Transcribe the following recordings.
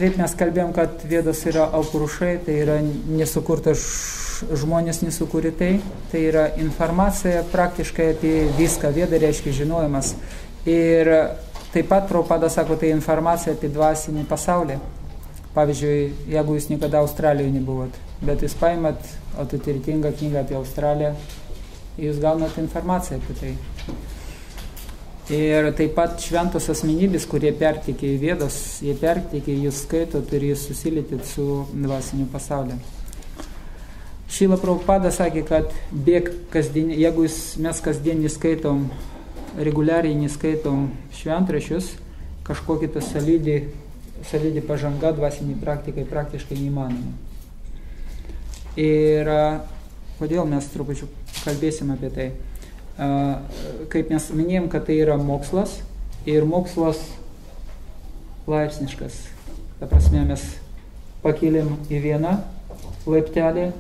kaip mes kalbėjom, kad Vedos yra Aupurušai, tai yra nesukurtas žmonės nesukūrė tai yra informacija praktiškai apie viską, Veda reiškia žinojimas. Ir taip pat Prabhupada sako, tai informacija apie dvasinį pasaulį. Pavyzdžiui, jeigu jūs niekada Australijoje nebuvot, bet jūs paimat autoritetingą knygą apie Australiją, jūs gaunat informaciją apie tai. Ir taip pat šventos asmenybės, kurie pertikė į Vedas, jie pertikė, jūs skaitot ir jūs susilietit su dvasiniu pasauliu. Šrila Prabhupada sakė, kad jeigu mes kasdien neskaitom, reguliariai neskaitom šventraščius, kažkokia ta solidi pažanga dvasiniai praktikai praktiškai neįmanoma. Ir kodėl mes trupučiu kalbėsim apie tai? Kaip mes minėjom, kad tai yra mokslas ir mokslas laipsniškas. Ta prasme, mes pakėlėm į vieną laiptelį,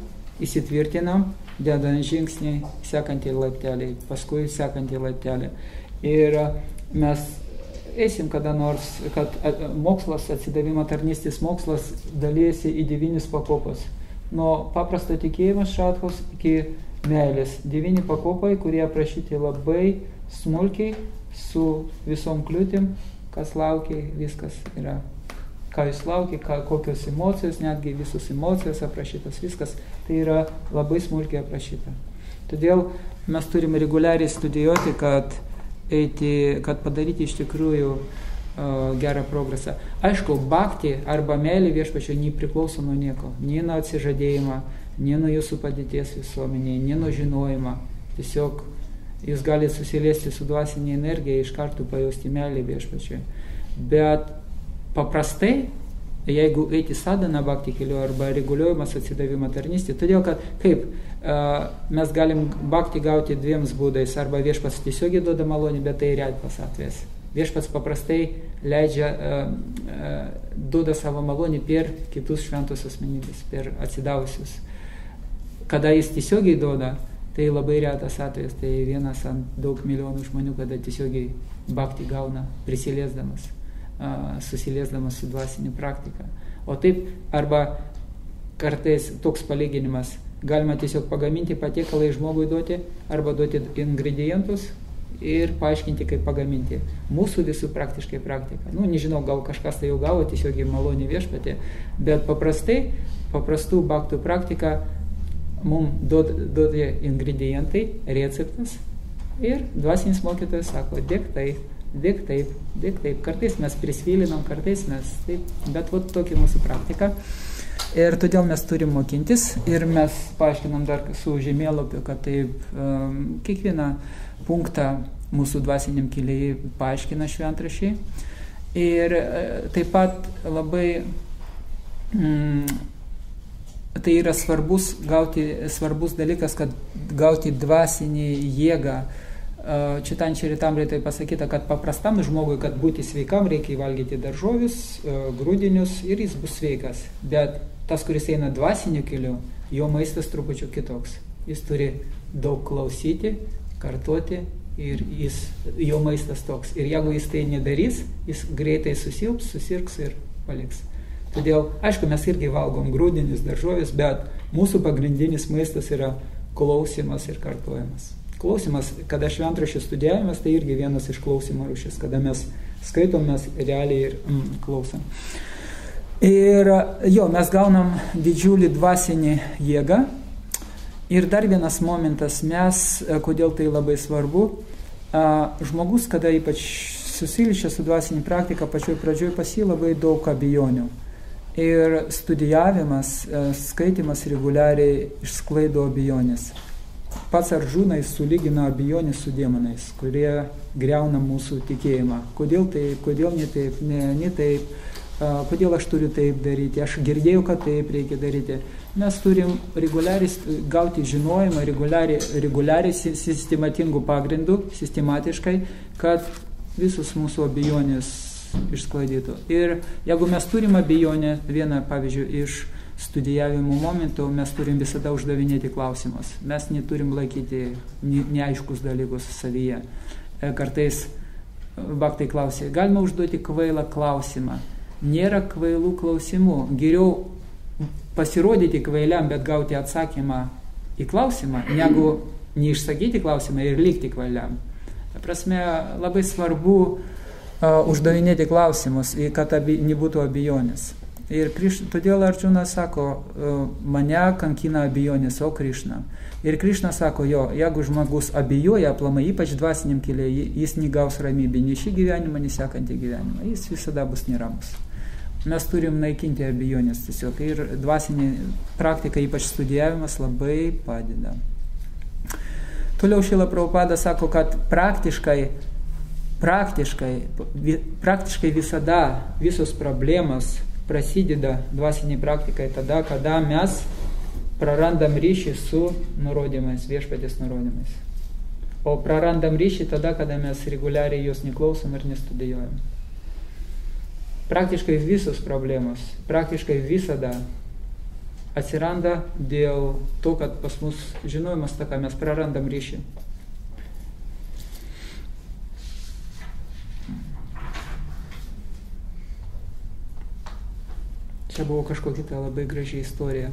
įsitvirtinam, dedam žingsnį, sekantį laiptelį, paskui sekantį laiptelį. Ir mes eisim kada nors, kad mokslas, atsidavimo tarnystės mokslas dalyjasi į 9 pakopos. Nuo paprasto tikėjimo šatkos iki meilės. 9 pakopai, kurie aprašyti labai smulkiai, su visom kliūtim, kas laukia, viskas yra. Ką jūs laukia, kokios emocijos, netgi visos emocijos aprašytos, viskas, tai yra labai smulkiai aprašyta. Todėl mes turime reguliariai studijuoti, kad padaryti iš tikrųjų gerą progresą. Aišku, bhakti arba meilė viešpačiui nepriklauso nuo nieko, nei nuo atsižadėjimo, nei nuo jūsų padėties visuomenėje, nei nuo žinojimo. Tiesiog jūs galite susiliesti su dvasinė energija, iš karto pajausti meilę viešpačiui. Bet paprastai, jeigu eiti sadhana bhakti keliu arba reguliuojamas atsidavimo tarnystė, todėl kad mes galim bhakti gauti 2 būdais, arba viešpats tiesiogiai duoda malonę, bet tai retas atvejas. Viešpats paprastai duoda savo malonę per kitus šventus asmenybės, per atsidavusius. Kada jis tiesiogiai duoda, tai labai retas atvejas, tai 1 ant daug milijonų žmonių, kada tiesiogiai bhakti gauna prisiliesdamas. Susiliesdamas su dvasinė praktika. O taip, arba kartais toks palyginimas, galima tiesiog pagaminti patiekalą žmogui duoti, arba duoti ingredientus ir paaiškinti, kaip pagaminti. Mūsų visų praktiškai praktika. Nežinau, gal kažkas tai jau gavo, tiesiog į malonį viešpatį, bet paprastų bhaktų praktika mums duoda ingredientai, receptas ir dvasinis mokytojas sako, dėk taip. Kartais mes prisvilinam, kartais mes taip, bet tokia mūsų praktika. Ir todėl mes turim mokintis ir mes paaiškinam dar su žemėlapiu, kad taip kiekvieną punktą mūsų dvasiniam kelyje paaiškina šventraščiai. Ir taip pat labai tai yra svarbus dalykas, kad gauti dvasinį jėgą. Čitančiai Ritamritai pasakyta, kad paprastam žmogui, kad būti sveikam, reikia valgyti daržovius, grūdinius ir jis bus sveikas. Bet tas, kuris eina dvasiniu keliu, jo maistas trupučiu kitoks. Jis turi daug klausyti, kartoti ir jo maistas toks. Ir jeigu jis tai nedarys, jis greitai susilps, susirgs ir paliks. Todėl, aišku, mes irgi valgom grūdinius daržovius, bet mūsų pagrindinis maistas yra klausimas ir kartojimas. Klausimas, kada šventraščių studijavimas, tai irgi vienas iš klausimo rūšis, kada mes skaitom, mes realiai ir klausom. Ir mes gaunam didžiulį dvasinį jėgą. Ir dar vienas momentas, kodėl tai labai svarbu, žmogus, kada ypač susiliečia su dvasinė praktika, pačioj pradžioj pas jį labai daug abejonių. Ir studijavimas, skaitimas reguliariai išsklaido abejonės. Pats Arjuna sulygina abejonės su demonais, kurie griauna mūsų tikėjimą. Kodėl taip, kodėl ne taip, kodėl aš turiu taip daryti, aš girdėjau, kad taip reikia daryti. Mes turim reguliariai gauti žinojimą, reguliariai sistematingų pagrindų, sistematiškai, kad visus mūsų abejonės išsklaidytų. Ir jeigu mes turim abejonę, vieną, pavyzdžiui, iš studijavimo momentų, mes turim visada uždavinėti klausimus. Mes neturim laikyti neaiškus dalykus savyje. Kartais bhaktai klausė, galima užduoti kvailą klausimą. nėra kvailų klausimų. Geriau pasirodyti kvailiam, bet gauti atsakymą į klausimą, negu neišsakyti klausimą ir likti kvailiam. Ta prasme, labai svarbu uždavinėti klausimus, kad nebūtų abejonės. Ir todėl Arjūnas sako, mane kankina abejonės, o Krišna. Ir Krišna sako, jeigu žmogus abejoja aplamai, ypač dvasiniam kelyje, jis negaus ramybę, nei šį gyvenimą, nei sekantį gyvenimą. Jis visada bus neramus. Mes turim naikinti abejonės tiesiog. Ir dvasinė praktika, ypač studijavimas, labai padeda. Toliau Šrila Prabhupada sako, kad praktiškai visada visos problemos prasideda dvasiniai praktikai tada, kada mes prarandam ryšį su nurodymais, viešpaties nurodymais. O prarandam ryšį tada, kada mes reguliariai jos neklausom ir nestudijuojam. Praktiškai visos problemos, praktiškai visada atsiranda dėl to, kad pas mus žinojimas taka, mes prarandam ryšį. Čia buvo kažkokia labai graži istorija.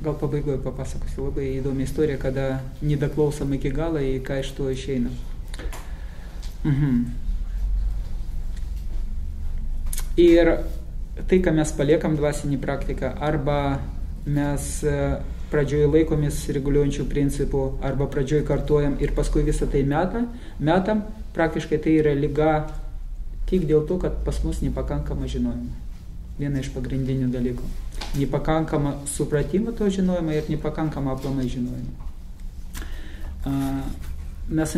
Gal pabaigoje papasakosiu. Labai įdomi istorija, kada nedaklausom iki galo, į ką iš to išeina. Ir tai, ką mes paliekam dvasinį praktiką, arba mes pradžioje laikomės reguliuojančių principų, arba pradžioje kartuojam ir paskui visą tai metam, praktiškai tai yra liga tik dėl to, kad pas mus nepakankama žinojimo. Viena iš pagrindinių dalykų. Nepakankama supratimo to žinojimo ir nepakankama aplamai žinojimo. Mes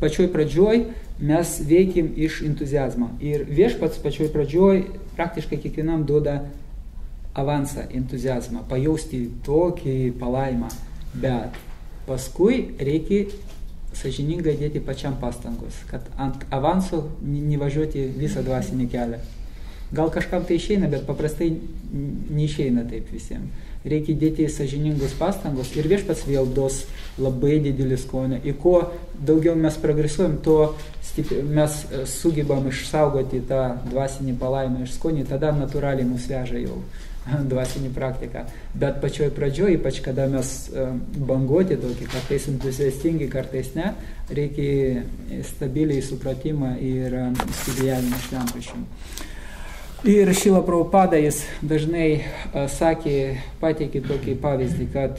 pačioj pradžioj mes veikim iš entuziazmo. Ir viešpats pačioj pradžioj praktiškai kiekvienam duoda avansą entuziazmą, pajausti tokį palaimą. Bet paskui reikia sąžiningai dėti pačiam pastangos, kad ant avanso nevažiuoti visą dvasinį kelią. Gal kažkam tai išeina, bet paprastai neišeina taip visiems. Reikia dėti sąžiningus pastangos ir viešpats vėl duos labai didelį skonį. Ir kuo daugiau mes progresuojam, tuo mes sugebam išsaugoti tą dvasinį palaimą ir skonį, tada natūraliai mus veža jau dvasinį praktiką. Bet pačioj pradžioj, ypač kada mes bangoti tokį, kartais entuziastingi, kartais ne, reikia stabiliai supratimą ir studijavimą šventraščių. Ir Šrila Prabhupada jis dažnai pateikė tokį pavyzdį, kad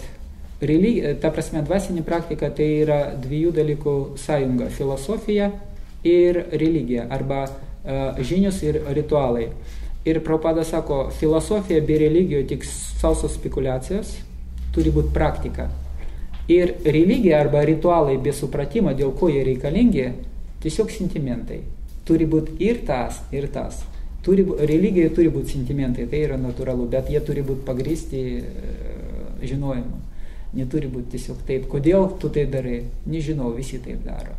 ta prasme dvasinė praktika tai yra dviejų dalykų sąjunga – filosofija ir religija, arba žinios ir ritualai. Ir Prabhupada sako, filosofija be religijos tik sausos spekulacijos, turi būti praktika. Ir religija arba ritualai be supratimo, dėl ko jie reikalingi, tiesiog sentimentai. Turi būti ir tas, ir tas. Religijoje turi būti sentimentai, tai yra natūralu, bet jie turi būti pagrįsti žinojimu. Neturi būti tiesiog taip. Kodėl tu tai darai? Nežinau, visi taip daro.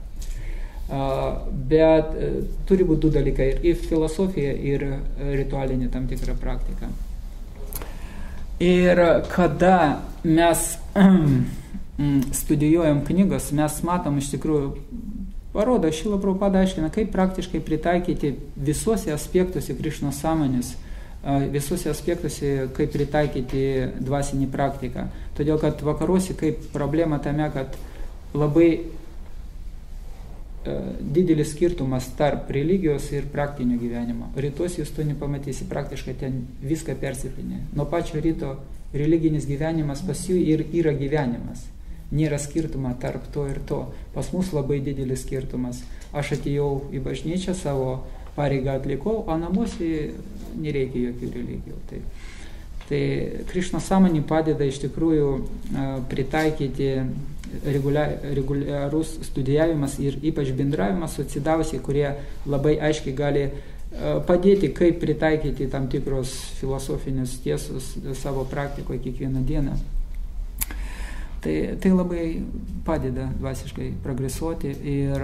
Bet turi būti du dalykai, ir filosofija, ir ritualinė tam tikra praktika. Ir kada mes studijuojam knygas, mes matom iš tikrųjų, parodo, Šrila Prabhupada aiškina, kaip praktiškai pritaikyti visuose aspektuose Krišnos sąmonės, visuose aspektuose, kaip pritaikyti dvasinį praktiką. Todėl, kad vakaruose kaip problema tame, kad labai didelis skirtumas tarp religijos ir praktinio gyvenimo. Rytuose jūs to nepamatysi, praktiškai ten viską persipinė. Nuo pačio ryto religinis gyvenimas pas jų ir yra gyvenimas. Nėra skirtumą tarp to ir to. Pas mus labai didelis skirtumas. Aš atėjau į bažnyčią, savo pareigą atlikau, o namuose nereikia jokių religijų. Tai Krišnos sąmonė padeda iš tikrųjų pritaikyti reguliarus studijavimas ir ypač bendravimas su atsidavusiai, kurie labai aiškiai gali padėti, kaip pritaikyti tam tikros filosofinės tiesos savo praktikoje kiekvieną dieną. Tai labai padeda dvasiškai progresuoti ir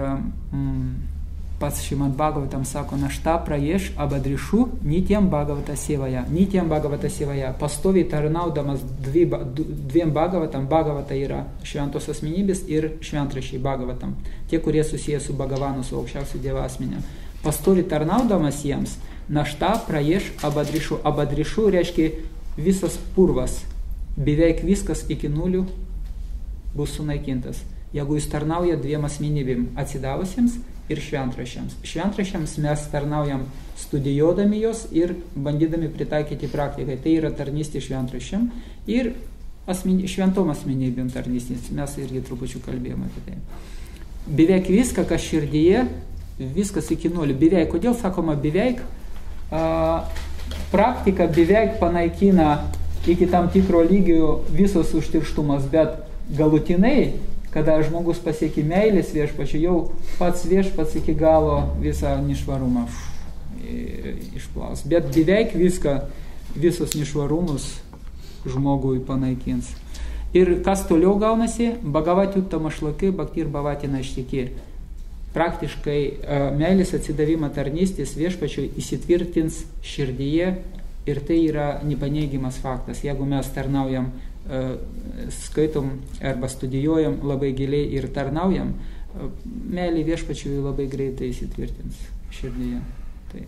pats Šrimad Bhagavatam sako, našta praeš abadrišų nitiem Bhagavata sėvaja. Nitiem Bhagavata sėvaja. Pastoviai tarnaudamas dviem Bhagavatam. Bhagavata yra šventos asmenybės ir šventraščiai Bhagavatam. Tie, kurie susiję su Bhagavanu, su aukščiausiu Dievo asmeniu. pastovi tarnaudamas jiems, našta praėš abadrišų. Abadrišų reiškia visas purvas, beveik viskas iki nulių bus sunaikintas. Jeigu jis tarnauja dviem asmenybėm, atsidavusiems ir šventraščiams. Šventraščiams mes tarnaujam studijuodami jos ir bandydami pritaikyti praktikai. Tai yra tarnystė šventraščiam ir šventom asmenybėm tarnystės. Mes irgi trupučiu kalbėjome apie tai. Beveik viską, kas širdyje, viskas iki nulio. Beveik. Kodėl sakoma beveik? Praktika beveik panaikina iki tam tikro lygio visos užterštumas, bet galutinai, kada žmogus pasiekia meilės viešpačiui, jau pats viešpats iki galo visą nešvarumą išplaus. Bet beveik viską, visus nešvarumus žmogui panaikins. Ir kas toliau gaunasi? Bhagavati uttama šlokai, bhakti ir bhavati naštiki. Praktiškai meilės atsidavimo tarnystės viešpačiui įsitvirtins širdyje ir tai yra nepaneigiamas faktas. Jeigu mes tarnaujam, skaitom arba studijuojam labai giliai ir tarnaujam, meilė viešpačiui labai greitai įsitvirtins širdyje. Tai.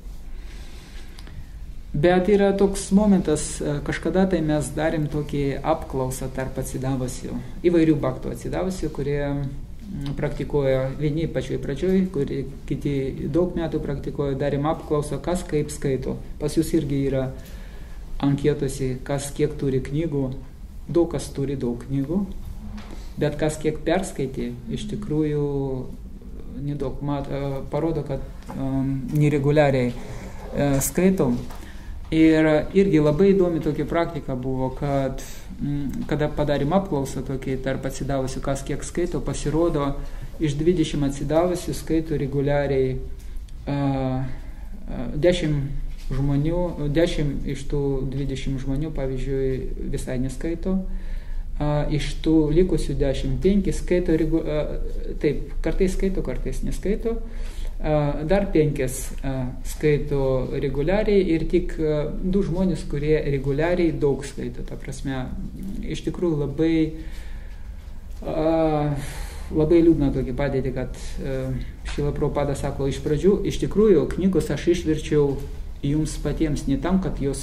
Bet yra toks momentas, kažkada tai mes darėm tokį apklausą tarp atsidavusių, įvairių bhaktų atsidavusių, kurie praktikuoja vieni pačioj pradžioj, kiti daug metų praktikuoja, darėm apklausą, kas kaip skaito. Pas jūs irgi yra anketose, kas kiek turi knygų. Daug kas turi daug knygų, bet kas kiek perskaitė, iš tikrųjų nedaug. Parodo, kad nereguliariai skaitom. Ir irgi labai įdomi tokia praktika buvo, kad kada padarėm apklausą tokį tarp atsidavusių, kas kiek skaito, pasirodo, iš 20 atsidavusių skaito reguliariai 10 žmonių, 10 iš tų 20 žmonių, pavyzdžiui, visai neskaito, iš tų likusių 10, 5 skaito, taip, kartais skaito, kartais neskaito, dar 5 skaito reguliariai ir tik 2 žmonės, kurie reguliariai daug skaito. Ta prasme, iš tikrųjų labai liūdna tokia padėti, kad Šrila Prabhupada sako, iš pradžių, iš tikrųjų, knygos aš išverčiau jums patiems ne tam, kad jūs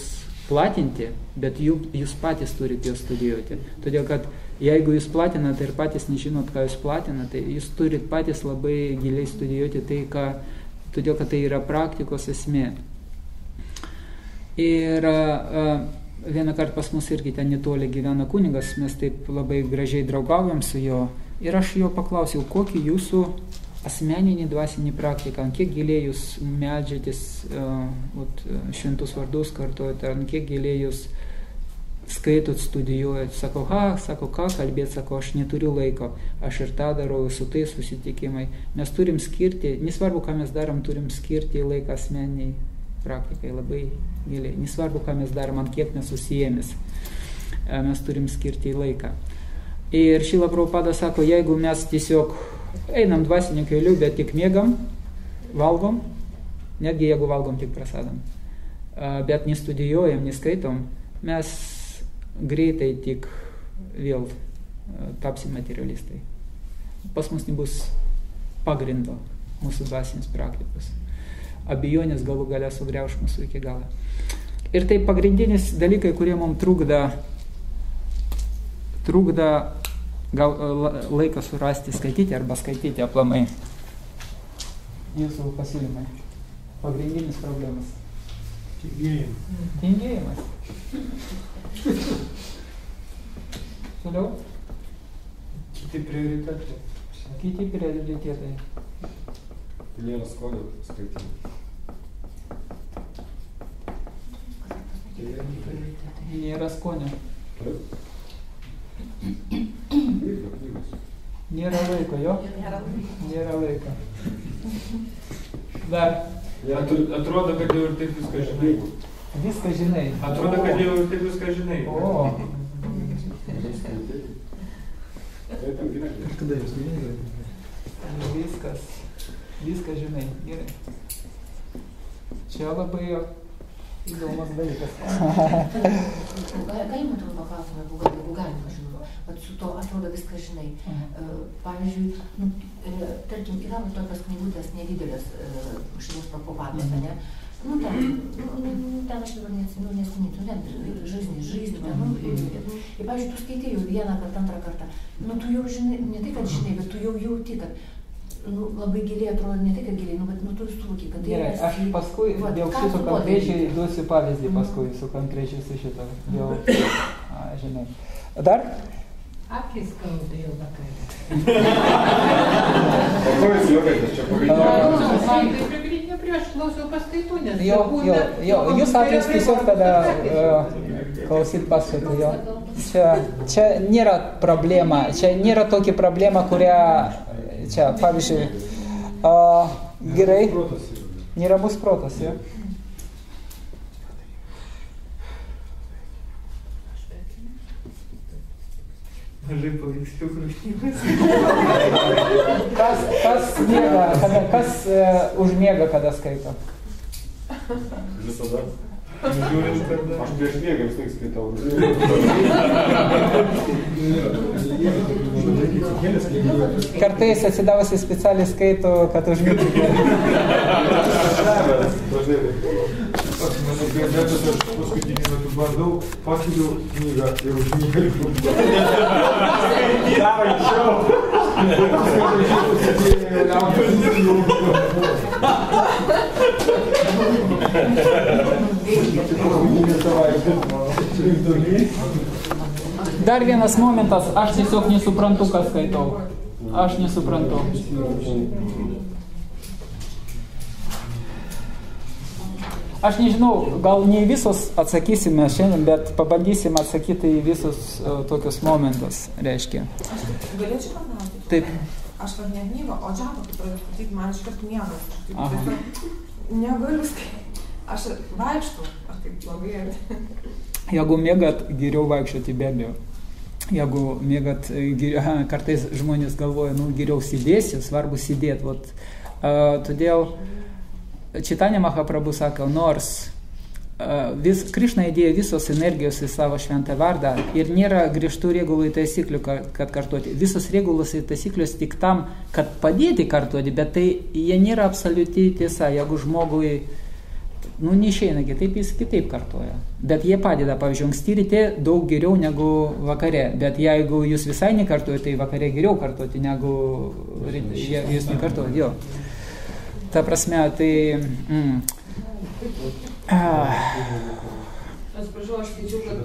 platinti, bet jūs patys turite jūs studijuoti. Todėl, kad jeigu jūs platinate ir patys nežinot, ką jūs platinate, tai jūs turite patys labai giliai studijuoti tai, todėl, kad tai yra praktikos esmė. Ir vieną kartą pas mus irgi ten netoli gyvena kunigas, mes taip labai gražiai draugaujam su juo. Ir aš jo paklausiau, kokį jūsų asmeninį dvasinį praktiką, kiek giliai jūs medžiatės, šventus vardus kartuojate, kiek giliai jūs skaitot, studijuojat. Sako, ką kalbėt, sako, aš neturiu laiko, aš ir tą darau, su tai susitikimai. Mes turim skirti, nesvarbu, ką mes darom, turim skirti laiką asmeniniai praktikai labai giliai. Nesvarbu, ką mes darom, ant kiek mes susijėmės, mes turim skirti laiką. Ir Šrila Prabhupada sako, jeigu mes tiesiog einam dvasiniu keliu, bet tik miegam, valgom, netgi jeigu valgom tik prasadam, bet nestudijuojam, neskaitom, mes greitai tik vėl tapsim materialistai. Pas mus nebus pagrindo mūsų dvasinės praktikos. Abejonės galų gale sugriauš mūsų iki galo. Ir tai pagrindinis dalykai, kurie mums trukda laiką surasti skaityti arba skaityti aplamai. Jūsų pasiūlymai. Pagrindinis problemas. Tingėjimas. Toliau? Kiti prioritetai. Nėra skonio skaityti. Nėra skonio. Nėra laiko, jo? Nėra laiko. Dar. Atrodo, kad jau ir taip viską žinai. Viską žinai. Atrodo, kad jau ir taip viską žinai. Kada jūs žinai? Viską žinai. Gerai. Čia labai įdomus dalykas. Galima turiu paklausimą, jeigu galima, žinoma. Vat su to atrodo viską žinai. Pavyzdžiui, tarkim, yra tokios knygutės nedidelės Šilos Prabhupados, ne? Nu, ten aš dabar neatsimenu, ten žaizni, ten, ir, pavyzdžiui, tu skaitai jau vieną kartą, antrą kartą, nu, tu jau žinai, ne tai, kad žinai, bet tu jau jauti, kad labai giliai atrodo, ne tai, kad giliai, bet tu suvoki, kad tai... Gerai, aš paskui dėl šito konkrečiai duosiu pavyzdį paskui su konkrečiai su šito. Žinai. Dar? Akis skauda jau vakarė. O ko jūs juokatės čia pagrindinė prieš klausiau paskaitų, nes... Jūs atvejs tiesiog tada klausyt paskaitų, jo. Čia nėra problema, čia nėra tokia problema, kurią, čia, pavyzdžiui, gerai, neramus protas, jo. Mažai paveiksliukų knygos. Kas užmiega, kada skaito? Visada. Žiūrint, kada... Aš prieš miegą vis tiek skaitau. Kartais atsidavusi specialiai skaito, kad užmigtų. Aš manau, kad aš paskutinį metu bandau, pakeliu knygą ir užmigaliu. Dar anksčiau. Dar vienas momentas, aš tiesiog nesuprantu, ką skaitau. Aš nesuprantu. Aš nežinau, gal ne visus atsakysime šiandien, bet pabandysim atsakyti į visus tokius momentus, reiškia. Aš galėčiau paklausti? Taip. Aš kad ne knygą, o džapą, kai pradėjau skaityti, man iškart miegas. Negaliu skaityti. Aš vaikštų, ar taip blogai. Jeigu mėgat, geriau vaikščioti be abejo. Jeigu mėgat, kartais žmonės galvoja, geriau sėdėsiu, svarbu sėdėti. Todėl Čitanja Mahaprabhu sako, nors Krišna įdėjo visos energijos į savo šventą vardą ir nėra griežtų regulų ir taisyklių, kad kartuoti. Visos regulos ir taisyklios tik tam, kad padėti kartuoti, bet tai jie nėra absoliuti tiesa. Jeigu žmogui neišeina kitaip, jis kitaip kartuoja. Bet jie padeda, pavyzdžiui, anksti ryte daug geriau negu vakare. Bet jeigu jūs visai nekartuojate, tai vakare geriau kartuoti negu jūs nekartuojate. Jo. Ta prasme, tai... Aš prašau, aš skaičiu, kad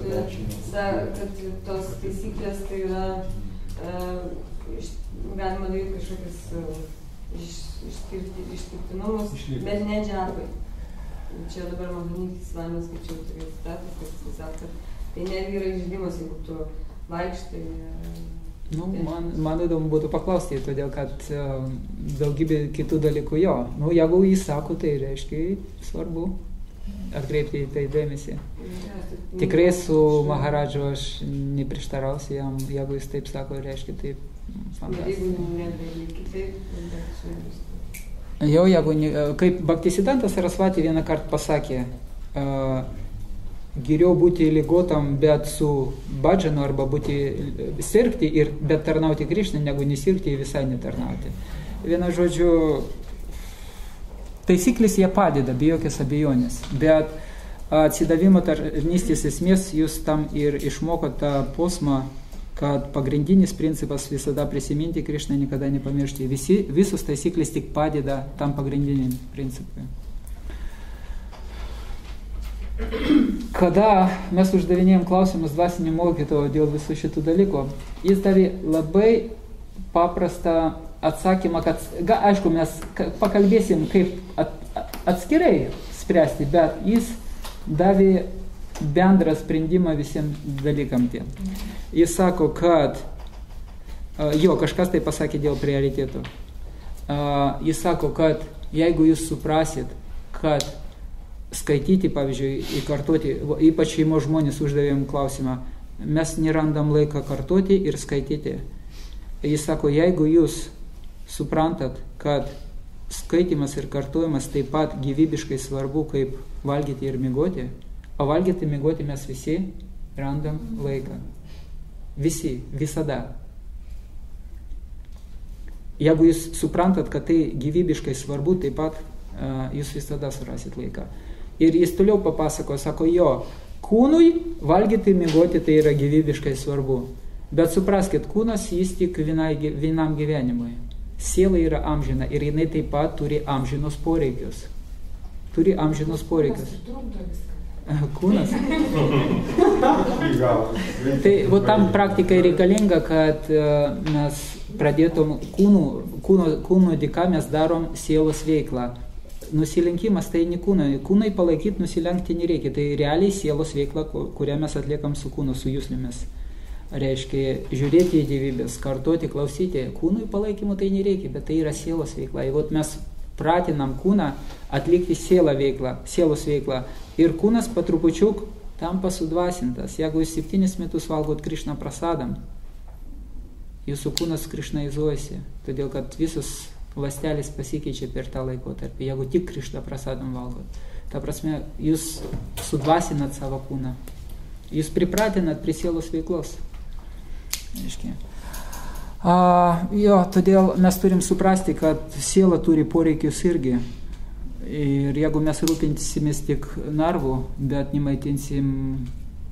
tos taisyklės tai yra, galima daryti kažkokius išskirtinumus, bet ne džapai. Čia dabar Mahanytis Vanius skaičiau tokia citatas, kad jis sako, kad tai netgi yra išžydimas, jeigu tu vaikštai. Man įdomu būtų paklausti, todėl kad daugybė kitų dalykų jo. Jeigu jis sako, tai reiškia svarbu atkreipti į tai dėmesį. Tikrai su Maharadžu aš neprieštarausiu jam, jeigu jis taip sako, reiškia taip fantastika. Jo, jeigu, kaip Bhaktisiddhanta Sarasvati vieną kartą pasakė, geriau būti ligotam, bet su bhajanu arba sirgti, bet tarnauti Krišnai, negu nesirgti ir visai netarnauti. Viena žodžiu, taisyklės jie padeda, be jokios abejonės, bet atsidavimo tarnystės esmės jūs tam ir išmokot tą posmą, kad pagrindinis principas visada prisiminti Krišną, niekada nepamiršti. Visos taisyklės tik padeda tam pagrindiniam principui. Kada mes uždavinėjom klausimus dvasinio mokytojo dėl visų šitų dalykų, jis davė labai paprastą atsakymą, kad, aišku, mes pakalbėsim, kaip atskirai spręsti, bet jis davė bendrą sprendimą visiems dalykam tiem. Jis sako, kad, kažkas tai pasakė dėl prioritėtų. Jis sako, kad jeigu jūs suprasit, kad skaityti, pavyzdžiui, įkartoti, ypač šeimos žmonės uždavėm klausimą, mes nerandam laiką kartoti ir skaityti. Jis sako, jeigu jūs suprantat, kad skaitimas ir kartojimas taip pat gyvybiškai svarbu, kaip valgyti ir miegoti, o valgyti ir miegoti mes visi randam laiką. Visi, visada. jeigu jūs suprantat, kad tai gyvybiškai svarbu, taip pat jūs visada surasit laiką. Ir jis toliau papasako, sako, jo, kūnui valgyti, miegoti tai yra gyvybiškai svarbu. Bet supraskit, kūnas jis tik vienam gyvenimui. Siela yra amžina ir jinai taip pat turi amžinus poreikius. Turi amžinus poreikius. Kūnas. Tai tam praktikai reikalinga, kad mes pradėtum kūno dėka mes darom sielos veiklą. Nusilenkimas tai ne kūnai. Kūnai palaikyti, nusilenkti nereikia. Tai realiai sielos veikla, kurią mes atliekam su kūnu, su jūslėmis. Reiškia, žiūrėti į gyvybės, kartoti, klausyti. Kūnui palaikymo tai nereikia, bet tai yra sielos veikla. Jeigu mes pratinam kūną atlikti sielos veiklą ir kūnas patrupučiuk tampa sudvasintas. Jeigu jūs 7 metus valgot Krišna prasadam, jūsų kūnas krišnaizuojasi, todėl kad visos ląstelės pasikeičia per tą laikotarpį, jeigu tik Krišna prasadam valgot. Ta prasme, jūs sudvasinat savo kūną. Jūs pripratinat prie sielos veiklos. Todėl mes turim suprasti, kad siela turi poreikius irgi. Ir jeigu mes rūpinsimės tik narvu, bet nemaitinsim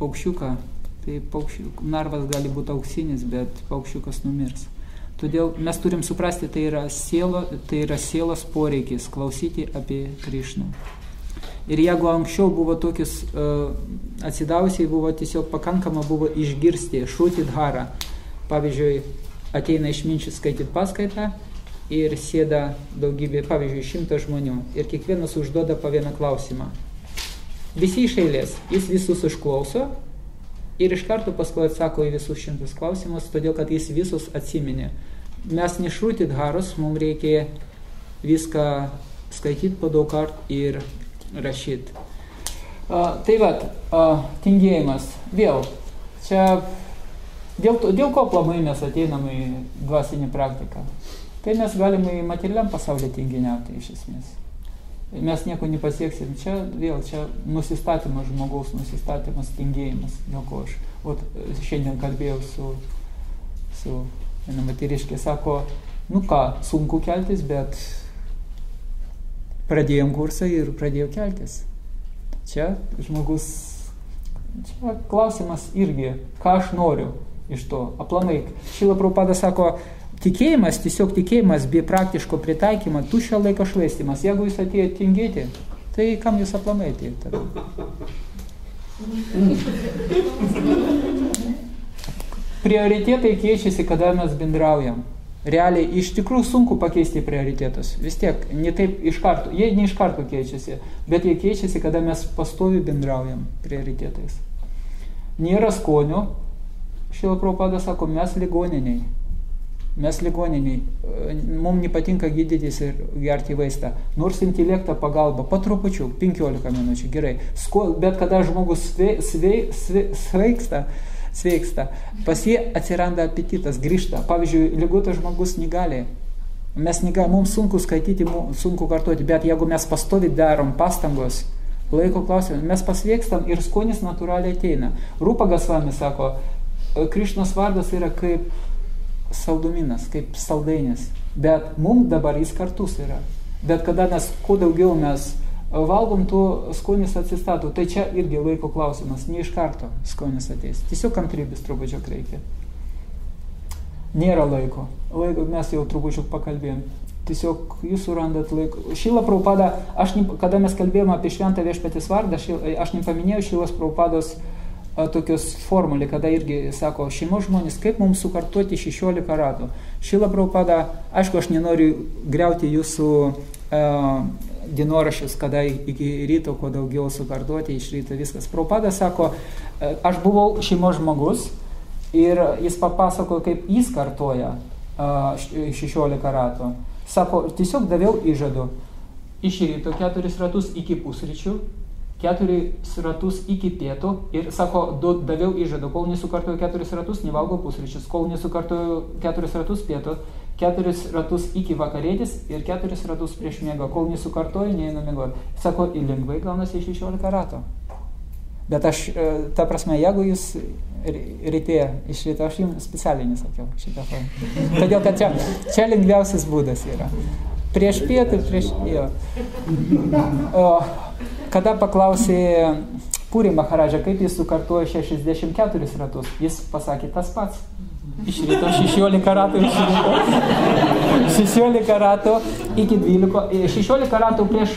paukščiuką, tai narvas gali būti auksinis, bet paukščiukas numirs. Todėl mes turim suprasti, tai yra sielos poreikis klausyti apie Krišną. Ir jeigu anksčiau buvo tokius atsidavusiai, buvo tiesiog pakankama buvo išgirsti šrūti dharą. Pavyzdžiui, ateina išminčius skaityti paskaitą ir sėda daugybė, pavyzdžiui, 100 žmonių ir kiekvienas užduoda po vieną klausimą. Visi iš eilės, jis visus išklauso ir iš karto paskui atsako į visus 100 klausimus, todėl kad jis visus atsiminė. Mes nešrūti dharos, mums reikia viską skaityti po daug kartų ir rašyti. Tai vat, tingėjimas. Vėl, čia dėl ko aplamai mes ateinam į dvasinį praktiką? Tai mes galime į materialiam pasaulį tinginiauti iš esmės. Mes nieko nepasieksim. Čia nusistatymas žmogaus, nusistatymas tingėjimas. Dėl ko aš šiandien kalbėjau su viena moteriškė, sako, sunku keltis, bet pradėjom kursą ir pradėjau keltis. Čia klausimas irgi, ką aš noriu iš to. Aplamai, Šrila Prabhupada sako, tikėjimas, tiesiog tikėjimas be praktiško pritaikymo, tuščio laiko švaistymas. Jeigu jūs atėjote tingėti, tai kam jūs aplamai atėjote? Prioritetai keičiasi, kada mes bendraujam. Realiai, iš tikrųjų sunku pakeisti prioritetus. Vis tiek, ne taip iš karto, jie ne iš karto keičiasi, bet jie keičiasi, kada mes pastoviai bendraujam prioritetais. Nėra skonio. Šrila Prabhupada sako, mes ligoniniai. Mums nepatinka gydytis ir gerti vaistą. Nors intelekto pagalba, patrupučiu, 15 minučių, gerai. Bet kada žmogus sveiksta, pas jį atsiranda apetitas, grįžta. Pavyzdžiui, ligotas žmogus negali. Mums sunku skaityti, sunku kartuoti, bet jeigu mes pastoviai darom pastangos, laiko klausimą, mes pasveikstam ir skonis natūraliai ateina. Rupa Gosvami sako, Krišnos vardas yra kaip salduminas, kaip saldainis, bet mums dabar jis kartus yra. Bet kada kuo daugiau mes valgom, tuo skonis atsistato. Tai čia irgi laiko klausimas, ne iš karto skonis ateis. Tiesiog kantrybės trupučiuk reikia. Nėra laiko. Mes jau trupučiuk pakalbėjom. Tiesiog jūs surandat laiko. Šrila Prabhupada, kada mes kalbėjome apie šventą viešpaties vardą, aš nepaminėjau Šrilos Prabhupados tokios formulė, kada irgi sako, šeimos žmonės, kaip mums sukartoti 16 ratų. Šrila Prabhupada, aišku, aš nenoriu griauti jūsų dienoraščius, kada iki ryto, kuo daugiau sukartoti, iš ryto viskas. Prabhupada sako, aš buvau šeimos žmogus ir jis papasako, kaip jis kartoja 16 ratų. Sako, tiesiog daviau įžadu. Iš ryto 4 ratus iki pusryčių, 4 ratus iki pietų ir sako, daviau įžadu, kol nesukartoju 4 ratus, nevalgau pusryčius, kol nesukartoju 4 ratus pietų, 4 ratus iki vakarėtis ir 4 ratus prieš miegą, kol nesukartoju, neinu miegoti. Sako, lengvai gaunasi 16 ratų. Bet aš, ta prasme, jeigu jūs ryte iš ryto, aš jums specialiai nesakiau šitą formą. Todėl, kad čia lengviausias būdas yra. Prieš pietų, jo. Kada paklausė Puri Maharadža, kaip jis sukartojo 64 ratus, jis pasakė tas pats. Iš ryto 16 ratų, iš ryto 16 ratų iki 12, 16 ratų prieš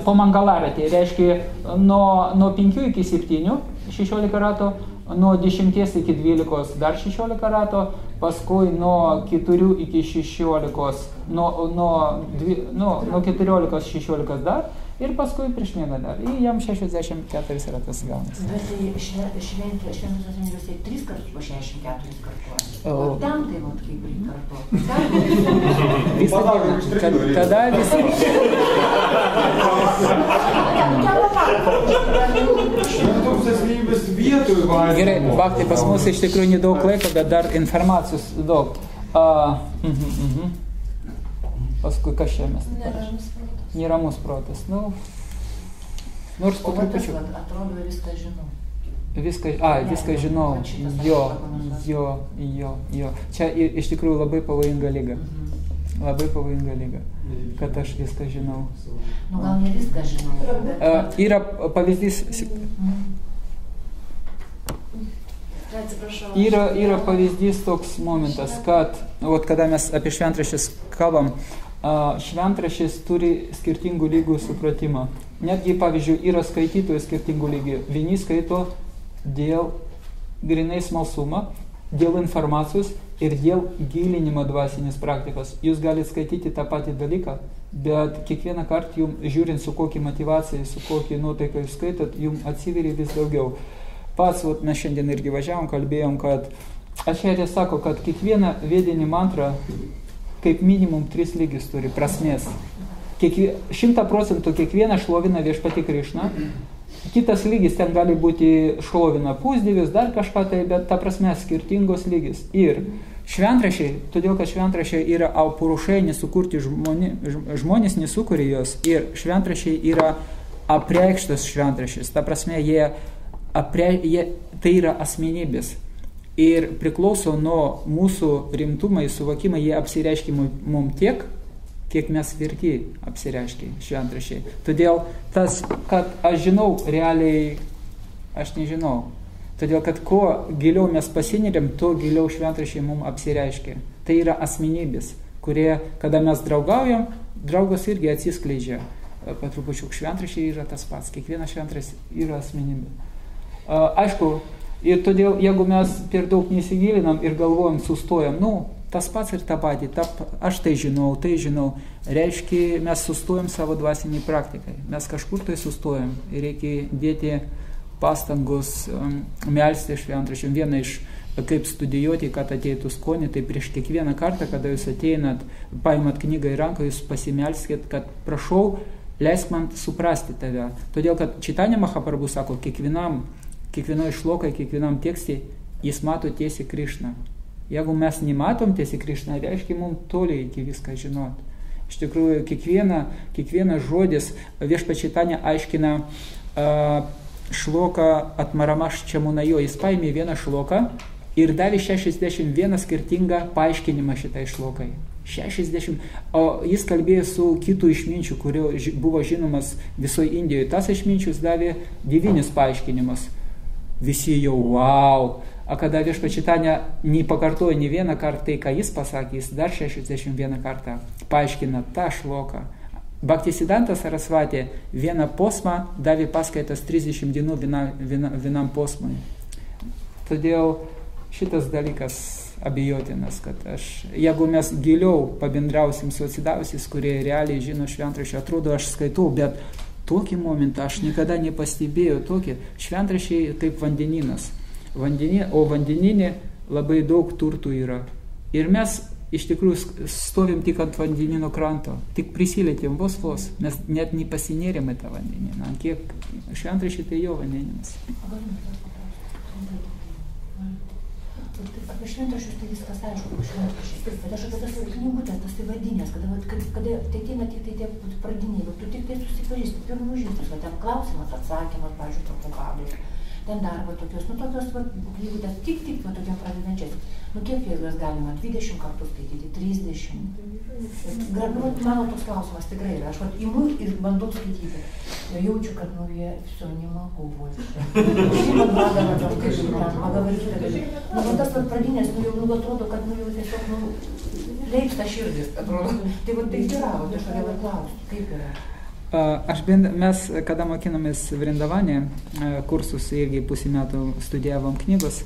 po Mangalaratį, reiškia nuo 5 iki 7, 16 ratų, nuo 10 iki 12 dar 16 ratų, paskui nuo 4 iki 16, nuo 14-16 dar, ir paskui prieš miegą dar. Ir jam 64 ratus gaunasi. Bet tai šventos asmenybės 3 kartus po 64 kartuoja. O ten tai vat kaip kartuoja. Tada visi... Šventos asmenybės vietoj valgyti. Gerai, Bhakti, pas mus iš tikrųjų nedaug laiko, bet dar informacijos daug. Paskui kas čia mes? Neramus protas. Nors po trupučiu. Atrodo, viską žinau. Viską žinau. Jo. Čia iš tikrųjų labai pavojinga liga. Labai pavojinga liga, kad aš viską žinau. Nu, gal ne viską žinau. Yra pavyzdys... Yra pavyzdys toks momentas, kad, kada mes apie šventraščius kalbam, šventraštis turi skirtingų lygų supratimą. Netgi, pavyzdžiui, yra skaitytojų skirtingų lygių. Vieni skaito dėl grinai smalsumą, dėl informacijos ir dėl gilinimo dvasinės praktikos. Jūs galite skaityti tą patį dalyką, bet kiekvieną kartą jums, žiūrint su kokia motyvacija, su kokia nuotaika jūs skaitot, jums atsiveria vis daugiau. Pats, mes šiandien irgi važiavom, kalbėjom, kad Ačarya sako, kad kiekviena vedinė mantra kaip minimum 3 lygius turi prasmės. 100% kiekviena šlovina viešpatį Krišną. Kitas lygis ten gali būti šlovina pusdievius, dar kažką tai, bet ta prasme skirtingos lygis. Ir šventrašiai, todėl kad šventrašiai yra aupurušai, nesukurti žmonės nesukuria jos. Ir šventrašiai yra apreikštas šventrašis. Ta prasme, tai yra asmenybės. Ir priklauso nuo mūsų rimtumą ir suvokimą, jie apsireiškia mums tiek, kiek mes verti apsireiškia šventraščiai. Todėl tas, kad aš žinau, realiai aš nežinau. Todėl, kad kuo giliau mes pasineriam, tuo giliau šventraščiai mums apsireiškia. Tai yra asmenybės, kurie, kada mes draugaujam, draugas irgi atsiskleidžia. Patrupučiuk šventraščiai yra tas pats. Kiekvienas šventraštis yra asmenybė. Aišku, ir todėl, jeigu mes per daug nesigilinam ir galvojam, sustojam, tas pats ir tą patį, aš tai žinau, reiškia, mes sustojam savo dvasiniai praktikai. Mes kažkur tai sustojam ir reikia dėti pastangus melsti šventraščiam. Viena iš, kaip studijuoti, kad ateitų skonį, tai prieš kiekvieną kartą, kada jūs ateinat, paimat knygą į ranką, jūs pasimelskit, kad prašau, leisk man suprasti tave. Todėl, kad Čitanja Mahaprabhu sako, kiekvienoj šlokai, kiekvienam tekste, jis mato tiesiai Krišną. Jeigu mes nematom tiesiai Krišną, reiškia mums toli iki viską žinot. Iš tikrųjų, kiekvienas žodis, viešpats Čitanja aiškina šloką Atmaramaš Čamunajo. Jis paėmė vieną šloką ir davė 61 skirtingą paaiškinimą šitai šlokai. 60. O jis kalbėjo su kitų išminčių, kurio buvo žinomas visoje Indijoje. Tas išminčius davė 9 paaiškinimus. Visi jau wow. O kada viešpats Čitanja nepakartojo ne vieną kartą tai, ką jis pasakė, jis dar 61 kartą paaiškina tą šloką. Bhaktisiddhanta Sarasvati vieną posmą davė paskaitas 30 dienų vienam posmui. Todėl šitas dalykas abejotinas, kad jeigu mes giliau pabendrausim su atsidavusiais, kurie realiai žino šventraščių, atrodo, aš skaitau, bet tokį momentą aš niekada nepastebėjau tokį. Šventraščiai kaip vandeninas. O vandeninė labai daug turtų yra. Ir mes iš tikrųjų stovim tik ant vandenino kranto, tik prisilietėm vos, mes net nepasinėrėm į tą vandeniną. Kiek šventraščiai tai jo vandeninas. apie šventraščius tai viskas aišku, šventraščiais. Bet aš apie tas knygutės, tas įvadinės, kada tai ateina tik tai tie pradiniai, tu tik tai susipažįsti, pirmų žingsnis, ten klausimas, atsakymas, pavyzdžiui, prapopadai. Ten dar va tokios, tokios va, knygutės, tik va tokiam pradedančiais. Kiek juos galima 20 kartų skaityti, 30. Mano toks klausimas tikrai yra. Aš va imu ir bandau skaityti. Ir jaučiu, kad jie все не могу больше. Tas va pradinės, jau atrodo, kad jau tiesiog leipsta širdis, atrodo. Tai va taip yra, aš norėjau klausti, kaip yra. Mes, kada mokinomės Vrindavane, kursus irgi pusę metų studijavom knygos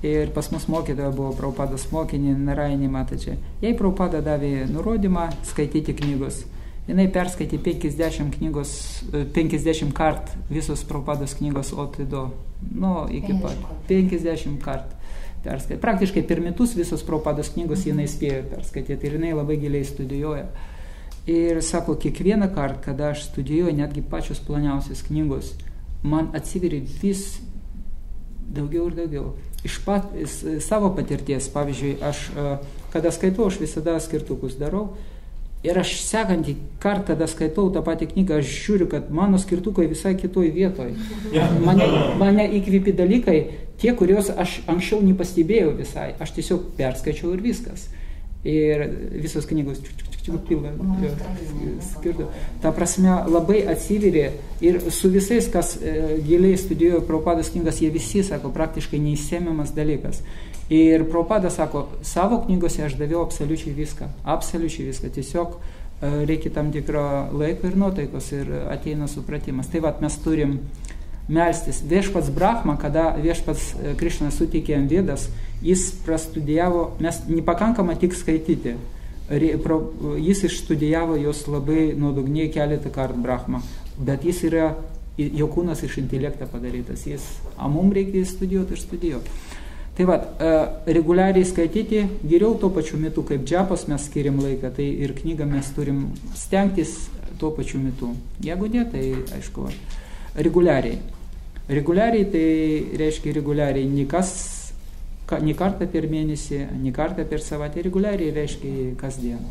ir pas mus mokytoja buvo Prabhupados mokinė Narayani Mataji. Jai Prabhupada davė nurodymą skaityti knygos. Jinai perskaitė 50 kart visos Prabhupados knygos od do. Iki pat. 50 kart perskaitė. Praktiškai per metus visos Prabhupados knygos jinai spėjo perskaityti ir jinai labai giliai studijuoja. Ir sako, kiekvieną kartą, kada aš studijuoju netgi pačios ploniausios knygos, man atsiveria vis daugiau ir daugiau. Iš savo patirties, pavyzdžiui, aš, kada skaitau, aš visada skirtukus darau. Ir aš sekantį kartą, kada skaitau tą patį knygą, aš žiūriu, kad mano skirtukai visai kitoj vietoj. Mane įkvėpė dalykai, tie, kuriuos aš anksčiau nepastebėjau visai. Aš tiesiog perskaičiau ir viskas. Ir visos knygos pilna skirtų. Ta prasme, labai atsiveria ir su visais, kas giliai studijuoja Prabhupados knygas, jie visi sako, praktiškai neįsemiamas dalykas. Ir Prabhupada sako, savo knygose aš daviau absoliučiai viską. Tiesiog reikia tam tikro laiko ir nuotaikos ir ateina supratimas. Tai vat mes turim melstis. Viešpats Brahma, kada viešpats Krišnas suteikė jam Vedas, jis prastudijavo, mes nepakankama tik skaityti. Jis išstudijavo jos labai nuodugniai keletą kartų Brahma, bet jis yra, jo kūnas iš intelektą padarytas, mums reikia studijuoti ir studijuoti. Tai vat, reguliariai skaityti, geriau tuo pačiu metu, kaip džapas mes skiriam laiką, tai ir knygą mes turim stengtis tuo pačiu metu. Jeigu ne, tai aišku, reguliariai. Reguliariai tai reiškia reguliariai, ne kartą per mėnesį, ne kartą per savaitę, reguliariai reiškia kasdien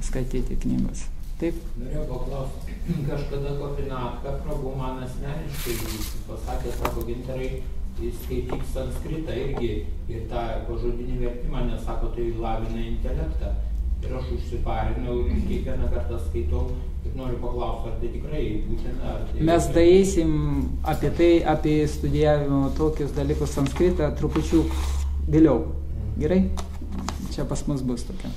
skaityti knygos. Taip? Norėjau paklausti, kažkada Gopinatka Prabhu man asmeniškai pasakė, sako, Gintarai, skaityk sanskritą irgi ir tą pažodinį vertimą, nes sako, tai lavina intelektą. Ir aš užsiparinau ir kiekvieną kartą skaitau ir noriu paklausti, ar tai tikrai būtina. Mes daeisim apie studijavimo tokius dalykus sanskritą trupučių vėliau. Gerai? Čia pas mus bus tokia.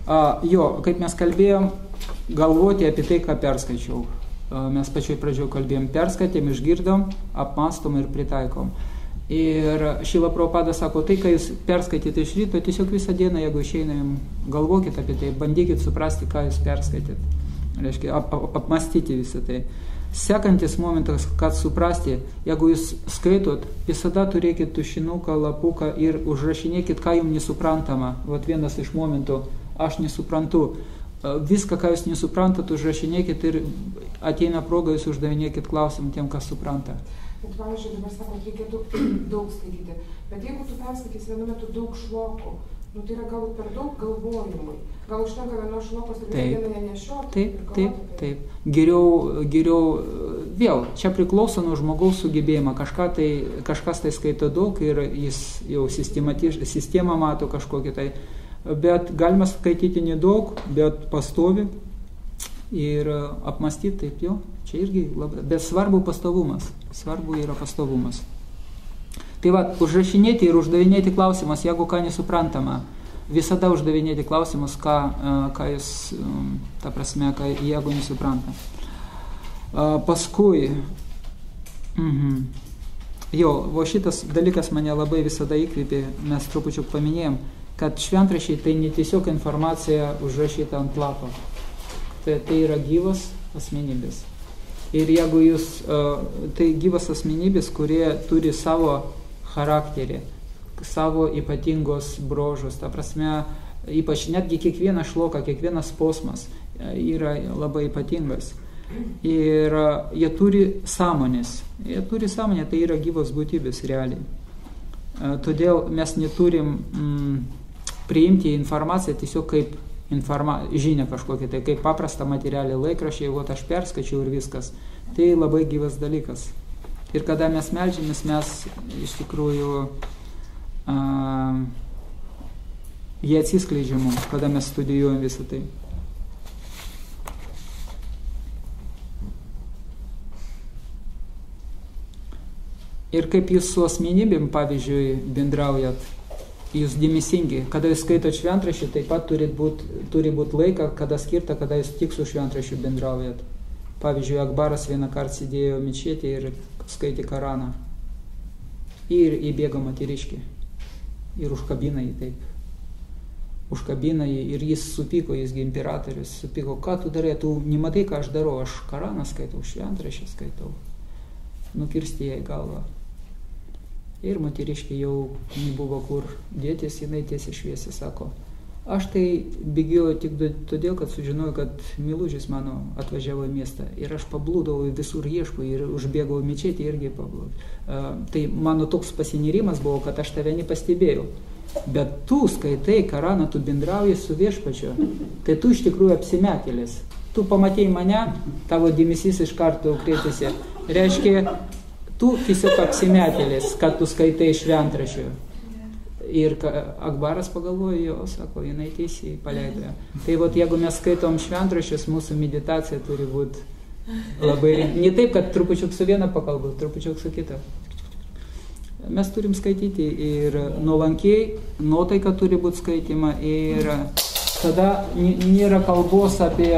Kaip mes kalbėjom, galvoti apie tai, ką perskaičiau. Mes pačioj pradžioje kalbėjom, perskaitėm, išgirdom, apmastom ir pritaikom. Ir Šrila Prabhupada sako, tai, ką jūs perskaitėte iš ryto, tiesiog visą dieną, jeigu išeinam, galvokit apie tai, bandykit suprasti, ką jūs perskaitėt. Reiškia, apmastyti visą tai. Sekantis momentas, kad suprasti, jeigu jūs skaitot, visada turėkit tušinuką, lapuką ir užrašinėkit, ką jums nesuprantama. Vat vienas iš momentų, aš nesuprantu. Viską, ką jūs nesuprantat, užrašinėkit ir ateina proga, jūs uždavinėkit klausimą tiem, kas supranta. Bet, pavyzdžiui, dabar sakot, reikėtų daug skaityti. Bet jeigu tu perskaitysi vienu metu daug šlokų, tai yra galbūt per daug galvojimui. Gal užtenka vienos šlokos ir visą dieną nenešioti? Taip. Geriau, vėl, čia priklauso nuo žmogaus sugebėjimo. Kažkas tai skaito daug ir jis jau sistemą mato kažkokį tai. Bet galima skaityti nedaug, bet pastovi ir apmastyti taip jau. Čia irgi labai, bet svarbu pastovumas. Svarbu yra pastovumas. Tai va, užrašinėti ir uždavinėti klausimas, jeigu ką nesuprantama. Visada uždavinėti klausimus, ką jūs, ta prasme, jeigu nesupranta. Paskui, šitas dalykas mane labai visada įkvėpė, mes trupučiuk paminėjom, kad šventraščiai tai ne tiesiog informacija užrašyta ant lapo. Tai yra gyvas asmenybės. Ir jeigu jūs, tai gyvas asmenybės, kurie turi savo charakterį, savo ypatingos brožus, ta prasme, ypač netgi kiekvienas šloka, kiekvienas posmas yra labai ypatingas. Ir jie turi sąmonės. Tai yra gyvos būtybės realiai. Todėl mes neturim priimti informaciją tiesiog kaip žinia kažkokia, tai kaip paprastą materialį laikraščiai, aš perskačiau ir viskas. Tai labai gyvas dalykas. Ir kada mes meldžiamės, mes iš tikrųjų jie atsiskleidžia mums, kada mes studijuojam visą tai. Ir kaip jūs su asmenybėm, pavyzdžiui, bendraujat, jūs dėmesingi, kada jūs skaitot šventraštį, taip pat turi būt laiką, kada skirta, kada jūs tik su šventraščiu bendraujat. Pavyzdžiui, Akbaras vieną kartą sėdėjo mečetėje ir skaitė Koraną. Ir įbėgo moteriškė. Ir užkabina jį taip. Užkabina jį ir jis supyko, jisgi imperatorius, supyko, ką tu darai, tu nematai, ką aš darau, aš Koraną skaitau, šventraštį skaitau. Nukirsti jai galvą. Ir moteriškė jau nebuvo kur dėtis, jinai tiesiai šviesiai sako, aš tai bėgiau tik todėl, kad sužinojau, kad Milužis mano atvažiavo į miestą ir aš pablūdau visur ieškau ir užbėgau mečetį irgi pablūdau. Tai mano toks pasinirimas buvo, kad aš tave nepastebėjau. Bet tu skaitai Koraną, tu bendrauji su viešpačiu, tai tu iš tikrųjų apsimetėlis. Tu pamatėjai mane, tavo dėmesys iš karto kreipėsi. Reiškia, tu tiesiog apsimetėlis, kad tu skaitai šventraščių. Ir Akbaras pagalvojo, jo, sako, jinai teisiai paleido. Tai jeigu mes skaitom šventraščius, mūsų meditacija turi būti labai... Ne taip, kad trupučiuk su viena pakalbu, trupučiuk su kita. Mes turim skaityti ir nuolankiai, nuotaika turi būti skaityma ir tada nėra kalbos apie,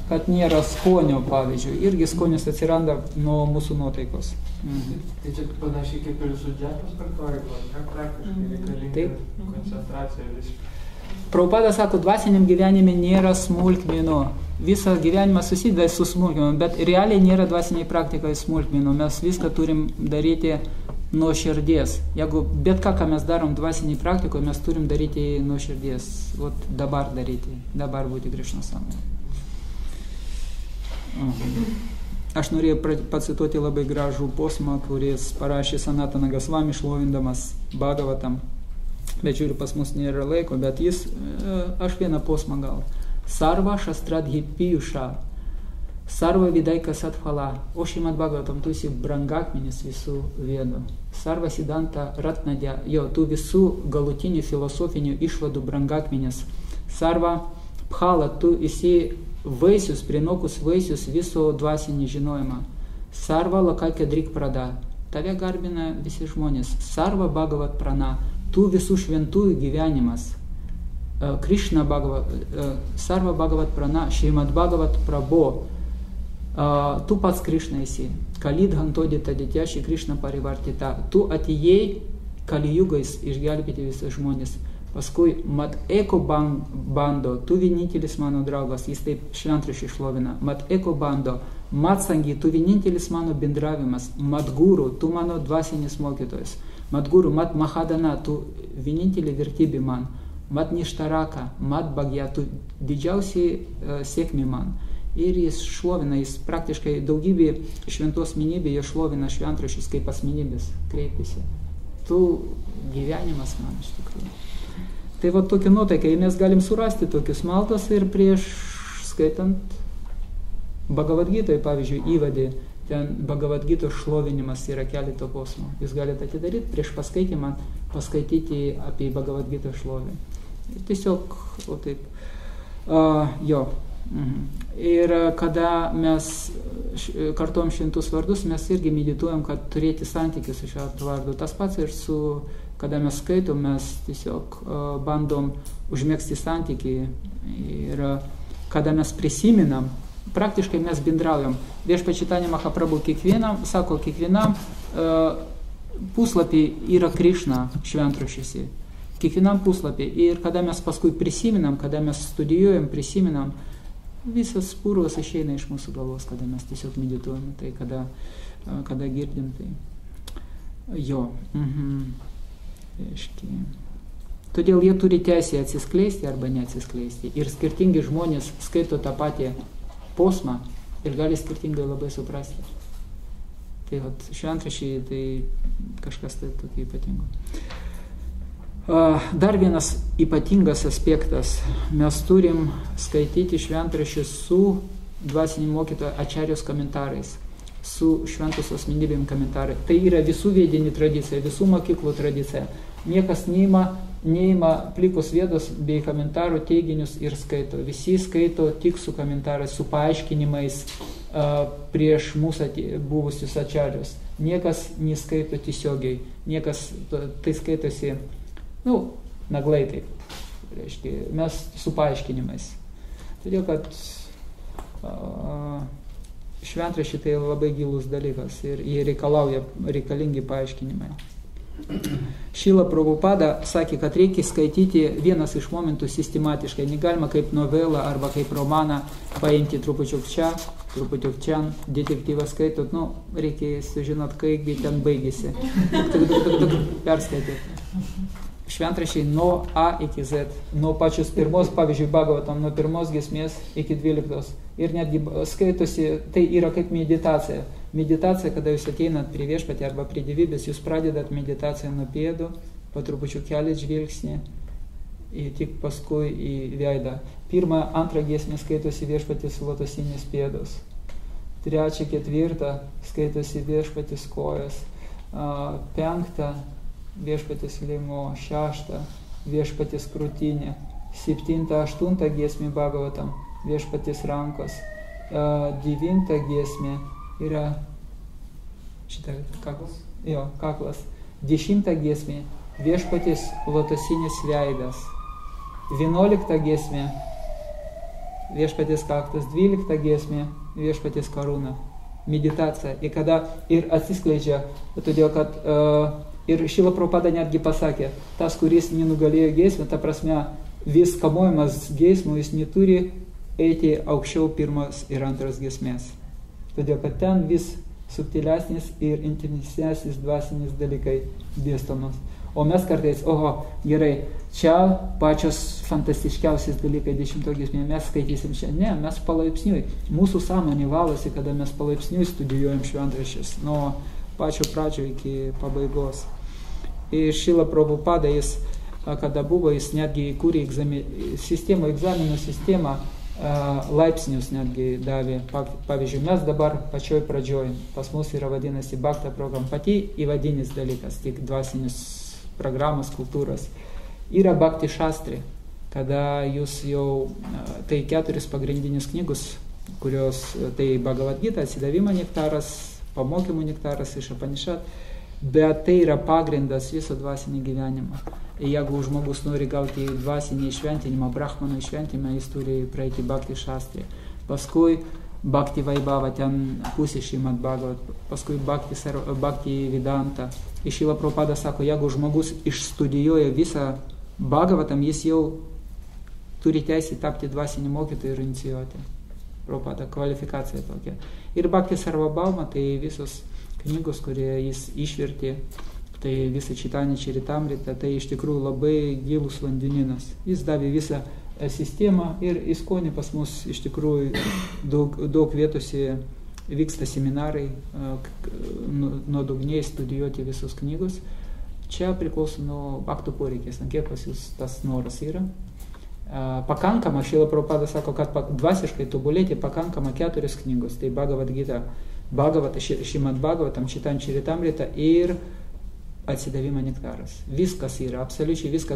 kad nėra skonio, pavyzdžiui. Irgi skonis atsiranda nuo mūsų nuotaikos. Tai čia panašiai kaip ir su džetos kartojimo, praktiškai reikalinga koncentracija visiškai. Prabhupada sako, dvasiniam gyvenime nėra smulkmenų. Visą gyvenimą susideda su smulkmenom, bet realiai nėra dvasiniai praktikai smulkmenų. Mes viską turim daryti nuo širdies. Jeigu bet ką mes darom dvasiniai praktikoje, mes turim daryti nuo širdies. Dabar daryti, dabar būti Krišna sąmonė. Aš norėjau pacituoti labai gražų posmą, kuris parašė Sanatana Gosvami, šlovindamas Bhagavatam. Bet žiūriu, pas mus nėra laiko, bet jis, aš vieną posmą gal. Sarva Shastradhi Piyusha, Sarva Vidaika Satphala, o Šrimad Bhagavatam, tu esi brangakmenis visų vedų. Sarva Siddhanta Ratnadė, tu visų galutinių filosofinių išvadų brangakmenis. Sarva Phala, tu esi vaisius, prinokus vaisius viso dvasinį žinojimą. Sarva Lakakya Drik Prada, tave garbina visi žmonės. Sarva Bhagavat Prana, tu visų šventųjų gyvenimas. Krishna Bhagavat, Sarva Bhagavat Prana, Šrimad Bhagavat Prabho, tu pats Krishna esi. Kalid Hantodita Dityaši Krishna Parivartita, tu atėjai Kaliyugais išgelbėti visus žmonės. Paskui Mat Eko Bando, tu vienintelis mano draugas, jis taip šventraštį šlovina. Mat Eko Bando, Mat Sangi, tu vienintelis mano bendravimas. Mat Guru, tu mano dvasinis mokytojas. Mat Guru, Mat Mahadana, tu vienintelė vertybė man. Mat Nishtaraka, Mat Bhagya, tu didžiausiai sėkmė man. Ir jis šlovina, jis praktiškai daugybė šventos asmenybė, jie šlovina šventraščius kaip asmenybės, kreipiasi. Tu gyvenimas man iš tikrųjų. Tai tokia nuotaika, mes galim surasti tokius maldas ir prieš skaitant Bhagavad Gitą, pavyzdžiui, įvadį, ten Bhagavad Gitos šlovinimas yra keleto posmų. Jūs galite atidaryti prieš paskaitimą, paskaityti apie Bhagavad Gitos šlovę. Ir tiesiog, taip, Ir kada mes kartuojam šventus vardus, mes irgi medituojam, kad turėti santykius su šventu vardu. Tas pats ir su, kada mes skaitom, mes tiesiog bandom užmėgsti santykį. Ir kada mes prisiminam, praktiškai mes bendraujam. Viešpačitani Mahaprabhu kiekvienam puslapį yra Krišna šventraščiuose. Kiekvienam puslapį. Ir kada mes paskui prisiminam, kada mes studijuojam, prisiminam, visas purvas išeina iš mūsų galvos, kada mes tiesiog medituojame, tai kada girdim, tai Todėl jie turi teisę atsiskleisti arba neatsiskleisti. Ir skirtingi žmonės skaito tą patį posmą ir gali skirtingai labai suprasti. Tai šventraščiai tai kažkas tai tokio ypatingo. Dar vienas ypatingas aspektas. Mes turim skaityti šventraščius su dvasiniu mokytojo Ačarijos komentarais, su šventos asmenybėm komentarai. Tai yra visų vedinių tradicija, visų mokyklų tradicija. Niekas neima plikos vietos bei komentarų teiginius ir skaito. Visi skaito tik su komentarais, su paaiškinimais prieš mūsų buvusius Ačarijos. Niekas neskaito tiesiogiai, niekas tai skaitosi naglai taip, reiškia, mes su paaiškinimais. Todėl, kad šventraščiai tai labai gilus dalykas ir jie reikalingi paaiškinimai. Šila Prabhupada sakė, kad reikia skaityti vienas iš momentų sistematiškai. Negalima kaip novelą arba kaip romaną paimti trupučiuk čia, trupučiuk čia, detektyvą skaitot, reikia sužinot, kaipgi ten baigėsi. Perskaityti. Šventraščiai nuo A iki Z, nuo pačios pirmos, pavyzdžiui, Bhagavatam, nuo pirmos giesmės iki 12. Ir netgi skaitosi, tai yra kaip meditacija. Meditacija, kada jūs ateinat prie viešpatį arba prie dievybės, jūs pradedat meditaciją nuo pėdų, po trupučiu keliat žvilgsnį ir tik paskui į veidą. Pirmą, antrą giesmę skaitosi viešpatis lotosinės pėdos. Trečią, ketvirtą skaitosi viešpatis kojas. Penktą, viešpatis limo, 6 viešpatis krūtinė, 7, 8 giesmė Bhagavatam, viešpatis rankos, 9 giesmė yra šitą kaklas, kaklas, 10 giesmė viešpatis lotosinis veidas, 11 giesmė viešpatis kaktas, 12 giesmė viešpatis karūna, meditacija. Ir kada ir atsiskleidžia, todėl kad ir Šila Prabhupada netgi pasakė, tas, kuris nenugalėjo geismę, ta prasme, vis kamuojamas geismų, jis neturi eiti aukščiau pirmos ir antros giesmės. Todėl, kad ten vis subtilesnis ir intimesnis dvasinis dalykai dėstomas. O mes kartais, gerai, čia pačios fantastiškiausias dalykai 10 giesmė, mes skaitysim čia. Ne, mes palaipsniui. Mūsų sąmonė valosi, kada mes palaipsniui studijuojam šventraščius, nuo pačio pradžio iki pabaigos. Ir Šila Prabhupada, jis, kada buvo, jis netgi įkūrė egzaminų sistemą, laipsnius netgi davė. Pavyzdžiui, mes dabar pačioj pradžioj, pas mus yra vadinasi Bhakta programa, pati įvadinis dalykas, tik dvasinis programos, kultūros. Yra Bhakti Shastri, kada jūs jau, tai 4 pagrindinius knygus, kurios, tai Bhagavad Gita, atsidavimo nektaras, pamokymų nektaras iš Upanishad, bet tai yra pagrindas viso dvasinio gyvenimo. Jeigu žmogus nori gauti dvasinį išventinimą, brahmano išventimą, jis turi praeiti Bhakti Shastri. Paskui Bhakti Vaibhava, ten pusė Šrimad Bhagavat, paskui Bhakti Vedanta. Ir Šila Prabhupada sako, jeigu žmogus išstudijuoja visą Bhagavatam, jis jau turi teisę tapti dvasinį mokytoją ir inicijuoti. Prabhupada kvalifikacija tokia. Ir Bhakti Sarvabhauma, tai visos knygos, kurie jis išvertė, tai visą Čitanya Čaritamrita, tai iš tikrųjų labai gilus vandenynas. Jis davė visą sistemą ir įskonį pas mus iš tikrųjų daug vietose vyksta seminarai, nuodugniai studijuoti visus knygus. Čia priklauso nuo aktų poreikės, kiek pas jūs tas noras yra. Pakankama, Šila Prabhupada sako, kad dvasiškai tobulėti pakankama 4 knygos, tai Bhagavad Gita, Šrimad Bhagavatam, Čitanya Čaritamrita ir atsidavimo nektaras. Viskas yra, absoliučiai viską,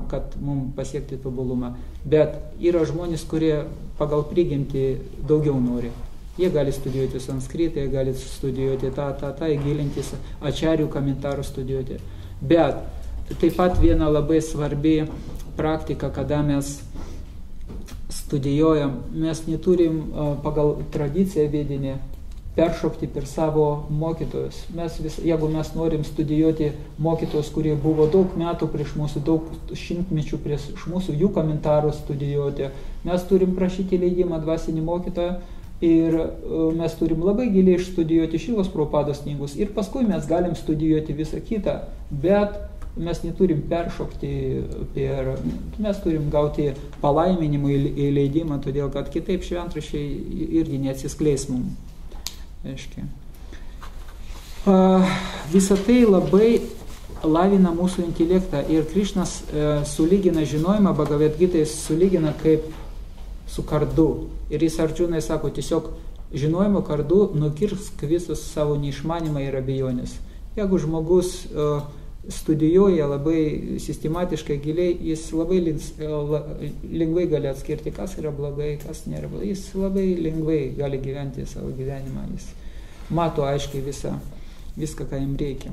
kad mums pasiekti tobulumą. Bet yra žmonės, kurie pagal prigimtį daugiau nori. Jie gali studijuoti sanskritą, jie gali studijuoti gilintis, ačarių komentarų studijuoti. Bet taip pat viena labai svarbi praktika, kada mes studijuojam, mes neturim pagal tradiciją vedinį peršokti per savo mokytojus. Jeigu mes norim studijuoti mokytojus, kurie buvo daug metų prieš mūsų, daug šimtmečių prieš mūsų, jų komentarus studijuoti, mes turim prašyti leidimą dvasinį mokytoją ir mes turim labai giliai išstudijuoti Šilos Prabhupados knygus ir paskui mes galim studijuoti visą kitą, bet mes neturim peršokti mes turim gauti palaiminimą į leidimą, todėl kad kitaip šventraščiai irgi neatsiskleis mums. Visą tai labai lavina mūsų intelektą ir Krišnas sulygina žinojimą, Bhagavad Gita sulygina kaip su kardu. Ir jis Arjunai sako, tiesiog žinojimo kardu nukirsk visus savo neišmanimą ir abejonės. Jeigu žmogus studijuoja labai sistematiškai giliai, jis labai lengvai gali atskirti, kas yra blogai, kas nėra blogai. Jis labai lengvai gali gyventi savo gyvenimą. Jis mato aiškiai viską, ką jam reikia.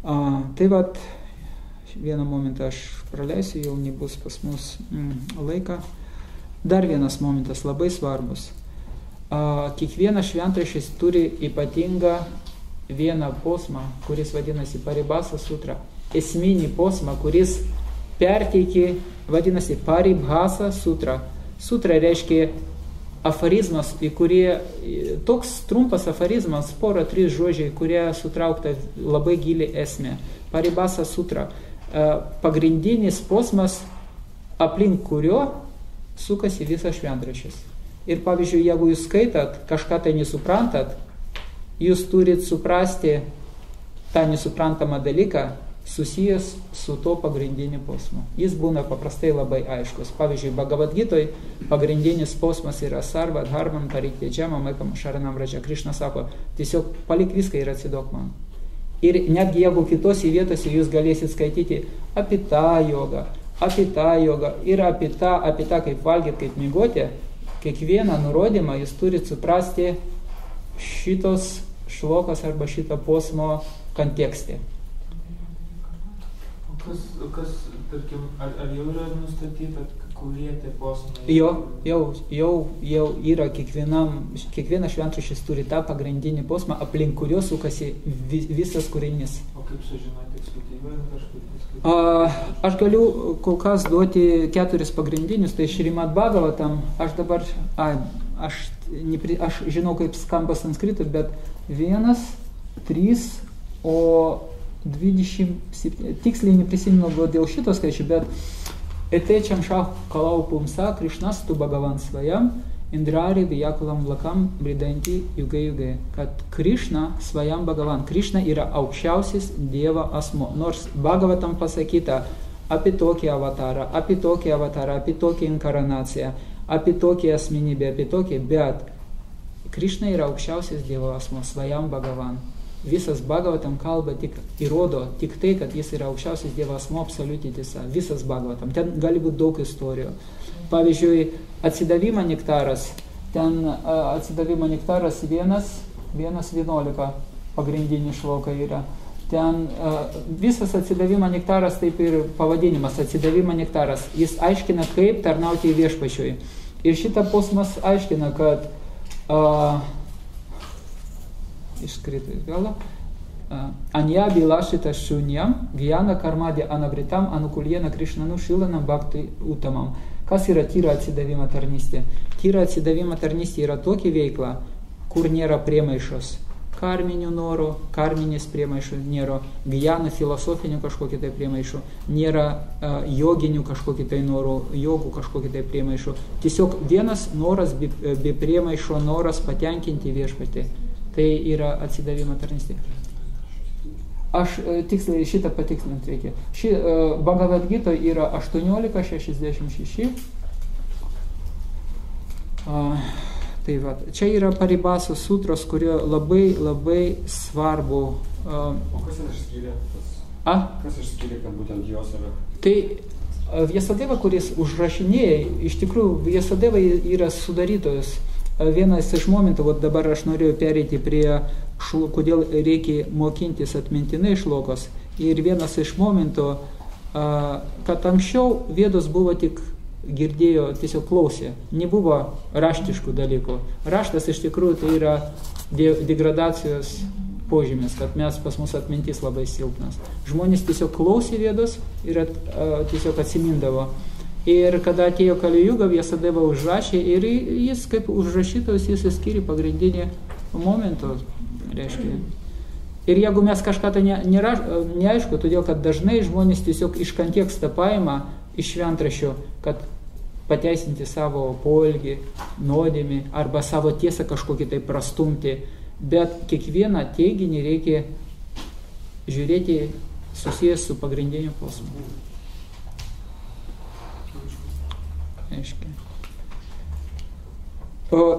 Tai vat, vieną momentą aš praleisiu, jau nebus pas mus laiką. Dar vienas momentas labai svarbus. Kiekvienas šventraštis turi ypatingą vieną posmą, kuris vadinasi Paribhasa sutra. Esminį posmą, kuris perteikė, vadinasi Paribhasa sutra. Sutra reiškia aforizmas, į kurie, toks trumpas aforizmas, pora, 3 žodžiai, kurie sutraukta labai gili esmė. Paribhasa sutra. Pagrindinis posmas, aplink kurio sukasi visas šventraštis. Ir pavyzdžiui, jeigu jūs skaitat, kažką tai nesuprantat, jūs turit suprasti tą nesuprantamą dalyką susijęs su to pagrindiniu posmu. Jis būna paprastai labai aiškus. Pavyzdžiui, Bhagavad Gitoj pagrindinis posmas yra Sarva Dharman Paritejamam Ekam Sharanam Vraja. Krišna sako, tiesiog palik viską ir atsidok man. Ir netgi jeigu kitose vietose jūs galėsit skaityti apie tą jogą ir apie tą kaip valgyti, kaip miegoti, kiekvieną nurodymą jūs turit suprasti šitos šlokas arba šito posmo kontekste. O kas tarkim, ar jau yra nustatyta, kurie tai posmai? Jau yra kiekvienas šventraštis turi tą pagrindinį posmą, aplink kurio sukasi visas kūrinys. O kaip sužinoti, eksplotyvojant kažkaip? Aš galiu kol kas duoti 4 pagrindinius, tai Šrimad Bhagavatam, aš žinau, kaip skamba sanskritas, bet 1, 3, o 27, tiksliai neprisimenu dėl šito skaičių, bet Etečam šah kalau pumsa Krišnas tu Bhagavan svajam Indrari Vijakulam Lakam Bridanti Jugai, kad Krišna svajam Bhagavan. Krišna yra aukščiausias Dievo asmo. Nors Bhagavatam pasakyta apie tokį avatarą, apie tokią inkarnaciją, apie tokią asmenybę, apie tokį, bet Krišna yra aukščiausias Dievo asmo, svajam Bhagavan. Visas Bhagavatam kalba tik įrodo tik tai, kad jis yra aukščiausias Dievo asmo, absoliuti tiesa. Visas Bhagavatam. Ten gali būti daug istorijų. Pavyzdžiui, atsidavimo nektaras. Ten atsidavimo nektaras 1.11 pagrindinį šloką yra. Ten visas atsidavimo nektaras, taip ir pavadinimas, atsidavimo nektaras. Jis aiškina, kaip tarnauti viešpačiui. Ir šitą posmas aiškina, kad iškrito iš galo. Anya bilašita šunyam, gyana karmadė anavritam, anukuliena Krišnanu šilanam bhakti utamam. Kas yra tyra atsidavimo tarnystė? Tyra atsidavimo tarnystė yra tokia veikla, kur nėra priemaišos. Karminių norų, karminės priemaišų nėra, gyana filosofinių kažkokių tai priemaišų, nėra joginių kažkokių tai norų, jogų kažkokių tai priemaišų. Tiesiog vienas noras be priemaišo, noras patenkinti viešpatį. Tai yra atsidavimo tarnystė. Aš tiksliai šitą patikslinti reikia. Bhagavad Gita yra 18.66. Tai va, čia yra Paribhasa sutros, kurio labai svarbu. O kas išskyrė? Kas išskyrė, kad būtent jos yra? Tai Vyasadeva, kuris užrašinėja, iš tikrųjų Vyasadeva yra sudarytojas. Vienas iš momentų, dabar aš norėjau pereiti prie kodėl reikia mokintis atmintinai šlokos. Ir vienas iš momentų, kad anksčiau Vedos buvo tik girdėjo, tiesiog klausė. Nebuvo raštiškų dalykų. Raštas iš tikrųjų tai yra degradacijos požymis, kad pas mus atmintis labai silpnas. Žmonės tiesiog klausė Vedos ir tiesiog atsimindavo. Ir kada atėjo Kali Juga, Vyasadeva užrašė ir jis kaip užrašytojas jis skyrė pagrindinį momentą. Reiškia. Ir jeigu mes kažką tai neaišku, todėl kad dažnai žmonės tiesiog iš konteksto paima iš šventraščio, kad pateisinti savo poelgį, nuodėmį arba savo tiesą kažkokį tai prastumti, bet kiekvieną teiginį reikia žiūrėti susijęs su pagrindiniu posmu. Aiškiai.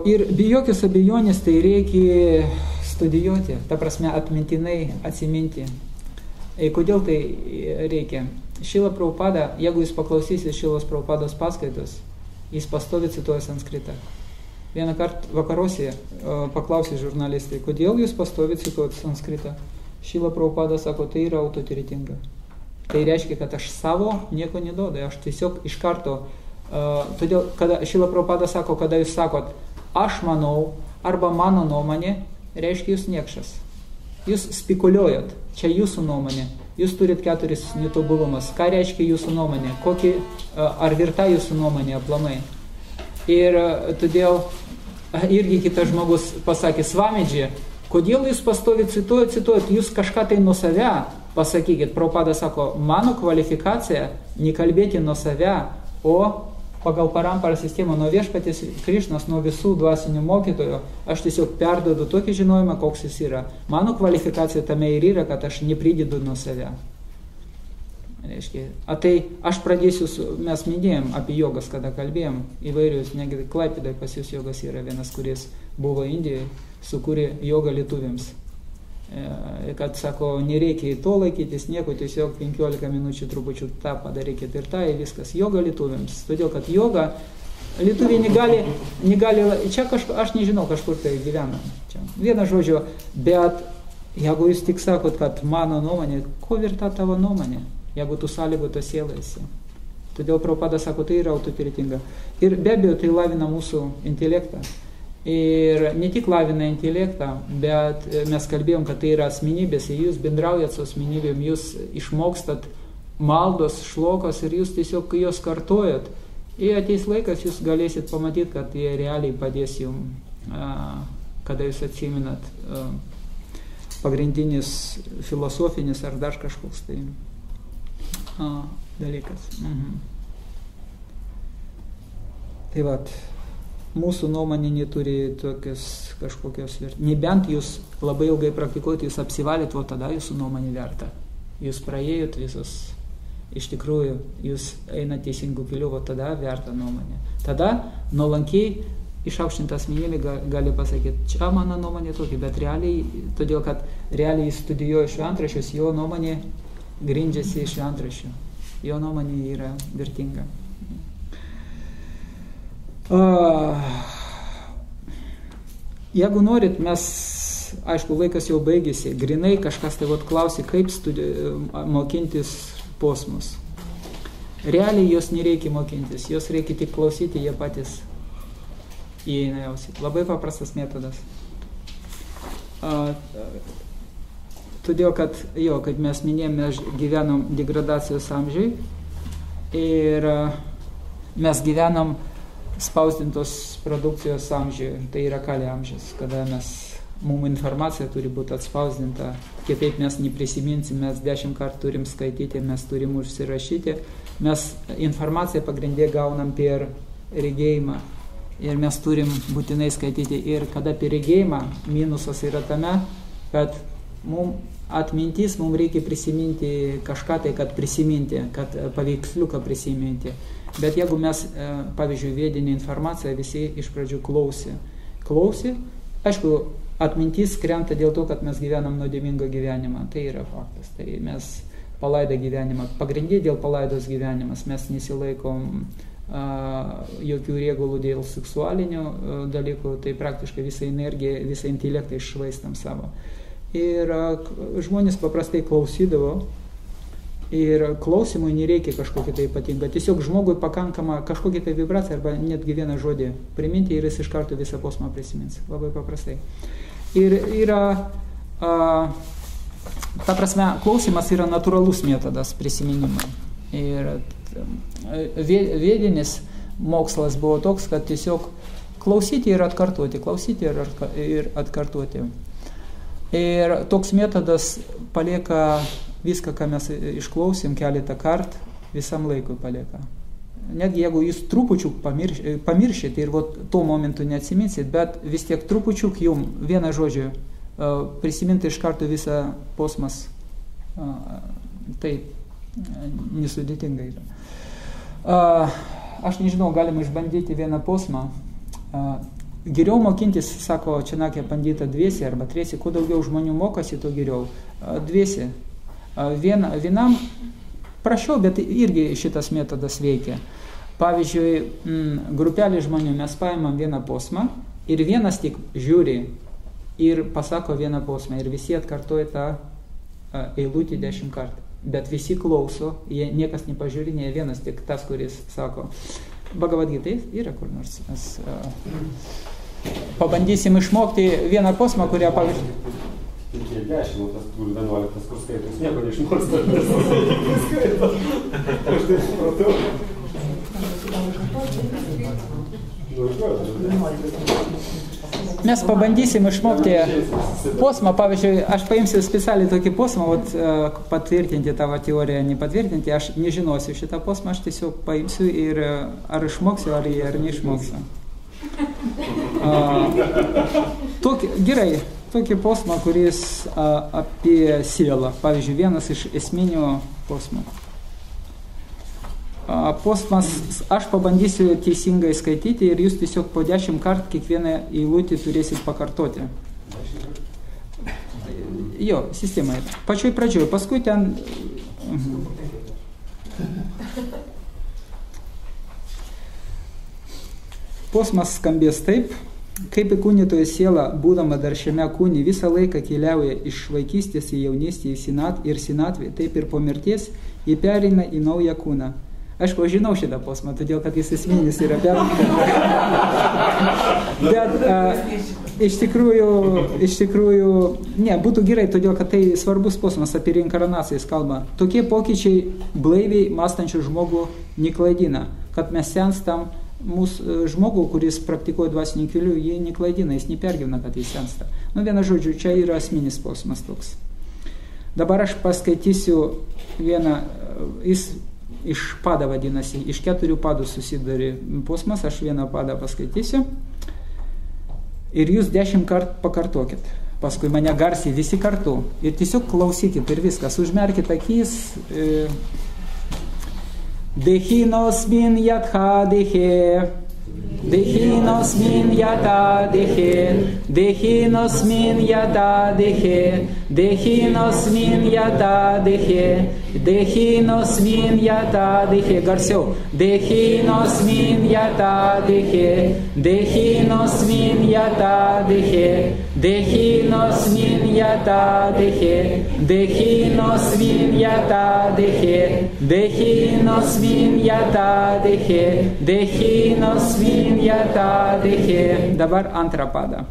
Ir be jokios abejonės tai reikia studijuoti, ta prasme atmintinai atsiminti. Kodėl tai reikia? Šrila Prabhupada, jeigu jūs paklausysit Šrilos Prabhupados paskaitos, jis pastovi cituoja sanskritą. Vieną kartą vakaruose paklausė žurnalistai, kodėl jūs pastovi cituojat sanskritą? Šrila Prabhupada sako, tai yra autoritetinga. Tai reiškia, kad aš savo nieko neduodu, aš tiesiog iš karto, todėl, kada Šrila Prabhupada sako, kada jūs sakot, aš manau, arba mano nuomonė, reiškia jūs niekšas. Jūs spekuliuojat, čia jūsų nuomonė, jūs turit 4 netobulumus. Ką reiškia jūsų nuomonė? Ar virta jūsų nuomonė aplamai? Ir todėl irgi kitas žmogus pasakė, Svamidži, kodėl jūs pastovi cituojat, jūs kažką tai nuo save pasakykit. Prabhupada sako, mano kvalifikacija nekalbėti nuo save, o pagal parampara sistemą nuo viešpaties Krišnos, nuo visų dvasinių mokytojų, aš tiesiog perduodu tokį žinojimą, koks jis yra. Mano kvalifikacija tame ir yra, kad aš nepridedu nuo save. Reiškia, tai aš pradėsiu, mes minėjom apie jogas, kada kalbėjom, įvairius, negi Klaipėdai pas jūs jogas yra vienas, kuris buvo Indijoje, sukūrė jogą lietuviams. Kad sako, nereikia to laikytis, nieko, tiesiog 15 minučių trupučių tą padarykit ir tą, ir viskas. Joga lietuviams. Todėl, kad joga, lietuviai negali čia aš nežinau, kažkur tai gyvena. Čia. Vieną žodžio, bet jeigu jūs tik sakot, kad mano nuomonė, ko virta tavo nuomonė, jeigu tu sąlygoto sielaisi. Todėl Prabhupada sako, tai yra autoritetinga. Ir be abejo, tai lavina mūsų intelektą. Ir ne tik lavina intelektą, bet mes kalbėjom, kad tai yra asmenybės, ir jūs bendraujat su asmenybėm, jūs išmokstat maldos, šlokos ir jūs tiesiog jos kartojat. Ir ateis laikas, jūs galėsit pamatyti, kad jie realiai padės jums, kada jūs atsiminat pagrindinis filosofinis ar dar kažkoks tai dalykas. Tai vat. Mūsų nuomonė neturi tokios kažkokios vertės. Nebent jūs labai ilgai praktikuojate, jūs apsivalėt, o tada jūsų nuomonė verta. Jūs praėjot visus, iš tikrųjų, jūs einate teisingų kelių, o tada verta nuomonė. Tada nuolankiai išaukštinta asmenybė gali pasakyti, čia mano nuomonė tokia, bet realiai, todėl kad realiai jis studijuoja šventraščius, jo nuomonė grindžiasi iš šventraščių. Jo nuomonė yra vertinga. Jeigu norit, mes, aišku, laikas jau baigėsi, grinai kažkas tai klausė, kaip mokintis posmus. Realiai jos nereikia mokintis, jos reikia tik klausyti, jie patys įeina jausi. Labai paprastas metodas. Todėl, kad mes minėjom, mes gyvenom degradacijos amžiui ir mes gyvenom spausdintos produkcijos amžiuje, tai yra kalė amžius, kada mums informacija turi būti atspausdinta, kitaip mes neprisiminsim, mes 10 kartų turim skaityti, mes turim užsirašyti, mes informaciją pagrindė gaunam per regėjimą ir mes turim būtinai skaityti ir kada per regėjimą minusas yra tame, kad atmintis mums reikia prisiminti kažką tai, kad prisiminti, kad paveiksliuką prisiminti. Bet jeigu mes, pavyzdžiui, vedinį informaciją, visi iš pradžių klausė, aišku, atmintis krenta dėl to, kad mes gyvenam nuodėmingą gyvenimą, tai yra faktas, tai mes palaidą gyvenimą, pagrindė dėl palaidos gyvenimas, mes nesilaikom jokių regulų dėl seksualinių dalykų, tai praktiškai visą energiją, visą intelektą iššvaistam savo. Ir žmonės paprastai klausydavo, ir klausimui nereikia kažkokį tai ypatingą. Tiesiog žmogui pakankama kažkokia tai vibracija arba netgi vieną žodį priminti ir jis iš karto visą posmą prisimins. Labai paprastai. Ir yra, ta prasme, klausimas yra natūralus metodas prisiminimo. Ir vedinis mokslas buvo toks, kad tiesiog klausyti ir atkartoti, ir atkartoti. Ir toks metodas palieka viską, ką mes išklausėm keletą kartų, visam laikui palieka. Netgi jeigu jūs trupučiuk pamiršit ir tuo momentu neatsiminsit, bet vis tiek trupučiuk jums vieną žodžią prisiminti iš karto visą posmas. Tai nesudėtinga yra. Aš nežinau, galima išbandyti vieną posmą. Geriau mokintis, sako Čenakė pandita, dviesi arba triesi, kuo daugiau žmonių mokosi, to geriau. Dviesi. Vienam prašiau, bet irgi šitas metodas veikia. Pavyzdžiui, grupelį žmonių mes paimam vieną posmą ir vienas tik žiūri ir pasako vieną posmą ir visi atkartoja tą eilutį 10 kartų. Bet visi klauso, niekas nepažiūrinėja, vienas tik tas, kuris sako. Bhagavad Gita yra kur nors. Mes pabandysim išmokti vieną posmą, kurią pavyzdžiui. Tik 10, o tas kur 11, kur skaitos, nieko neišmoksta. Skaito. Aš tai supratau. Mes pabandysim išmokti posmą, pavyzdžiui, aš paimsiu specialiai tokį posmą, patvirtinti tavo teoriją, nepatvirtinti, aš nežinosiu šitą posmą, aš tiesiog paimsiu ir ar išmoksiu, ar neišmoksiu. Gerai, tokį posmą, kuris apie sielą, pavyzdžiui, vienas iš esminių posmų. Posmas, aš pabandysiu teisingai skaityti ir jūs tiesiog po 10 kartų kiekvieną eilutį turėsit pakartoti. Jo, sistema. Pačioj pradžioj, paskui ten... Posmas skambės taip, kaip įkūnytojo siela, būdama dar šiame kūne, visą laiką keliauja iš vaikystės į jaunystę ir senatvę, taip ir po mirties jį pereina į naują kūną. Aišku, aš žinau šitą posmą, todėl, kad jis esminis yra, bet iš tikrųjų, ne, būtų gerai, todėl, kad tai svarbus posmas apie reinkarnacijas kalba. Tokie pokyčiai blaiviai mąstančių žmogų neklaidina, kad mes senstam mūsų žmogų, kuris praktikuoja dvasinį kelių, jį neklaidina, jis nepergyvena, kad jis sensta. Vienu žodžiu, čia yra esminis posmas toks. Dabar aš paskaitysiu vieną, jis iš pada vadinasi, iš 4 padų susidari posmas, aš vieną padą paskaitysiu ir jūs 10 kartų pakartokit. Paskui mane garsiai visi kartu ir tiesiog klausykit ir viskas, užmerkit akis. Dehinosmin yatha dehe, dehinosmin yata dehe, dehinosmin yata dehe, dehinosmin yata dehe, dehinosmin yata dehe, garsiau, dehinosmin yata dehe, dehinosmin yata dehe, dehinosmin yata dehe, dehinosmin yata dehe, dehinosmin yata dehe, dehinosmin yata dehe. Dabar antrą padą.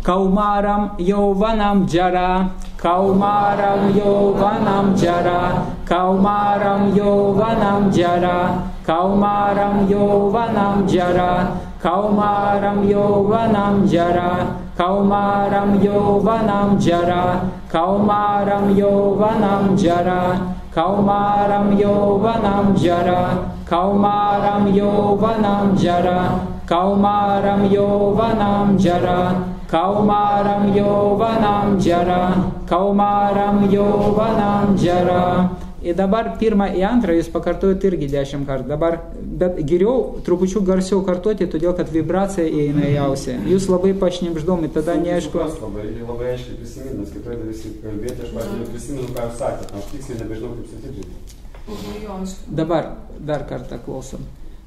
Kaumaram yauvanam jara, kaumaram yauvanam jara, kaumaram yauvanam jara, kaumaram yauvanam jara, kaumaram yauvanam jara, kaumaram yauvanam jara, kaumaram yauvanam jara, kaumaram yauvanam jara, kaumaram yauvanam jara, kaumaram yauvanam jara, kaumaram yauvanam jara, kaumaram yauvanam jara. Ir dabar pirmą į antrą jūs pakartojate irgi 10 kartų. Dabar, bet geriau trupučių garsiau kartuoti, todėl kad vibracija įeina į ausį. Jūs labai pašnibždomi, tada neaišku. Labai aiškiai prisimint, nes kitoje dalysi kalbėti, aš pavyzdžiui prisimenu, ką jūs sakėte, aš tiksliai nebežinau, kaip sakyti. Dabar dar kartą klausom.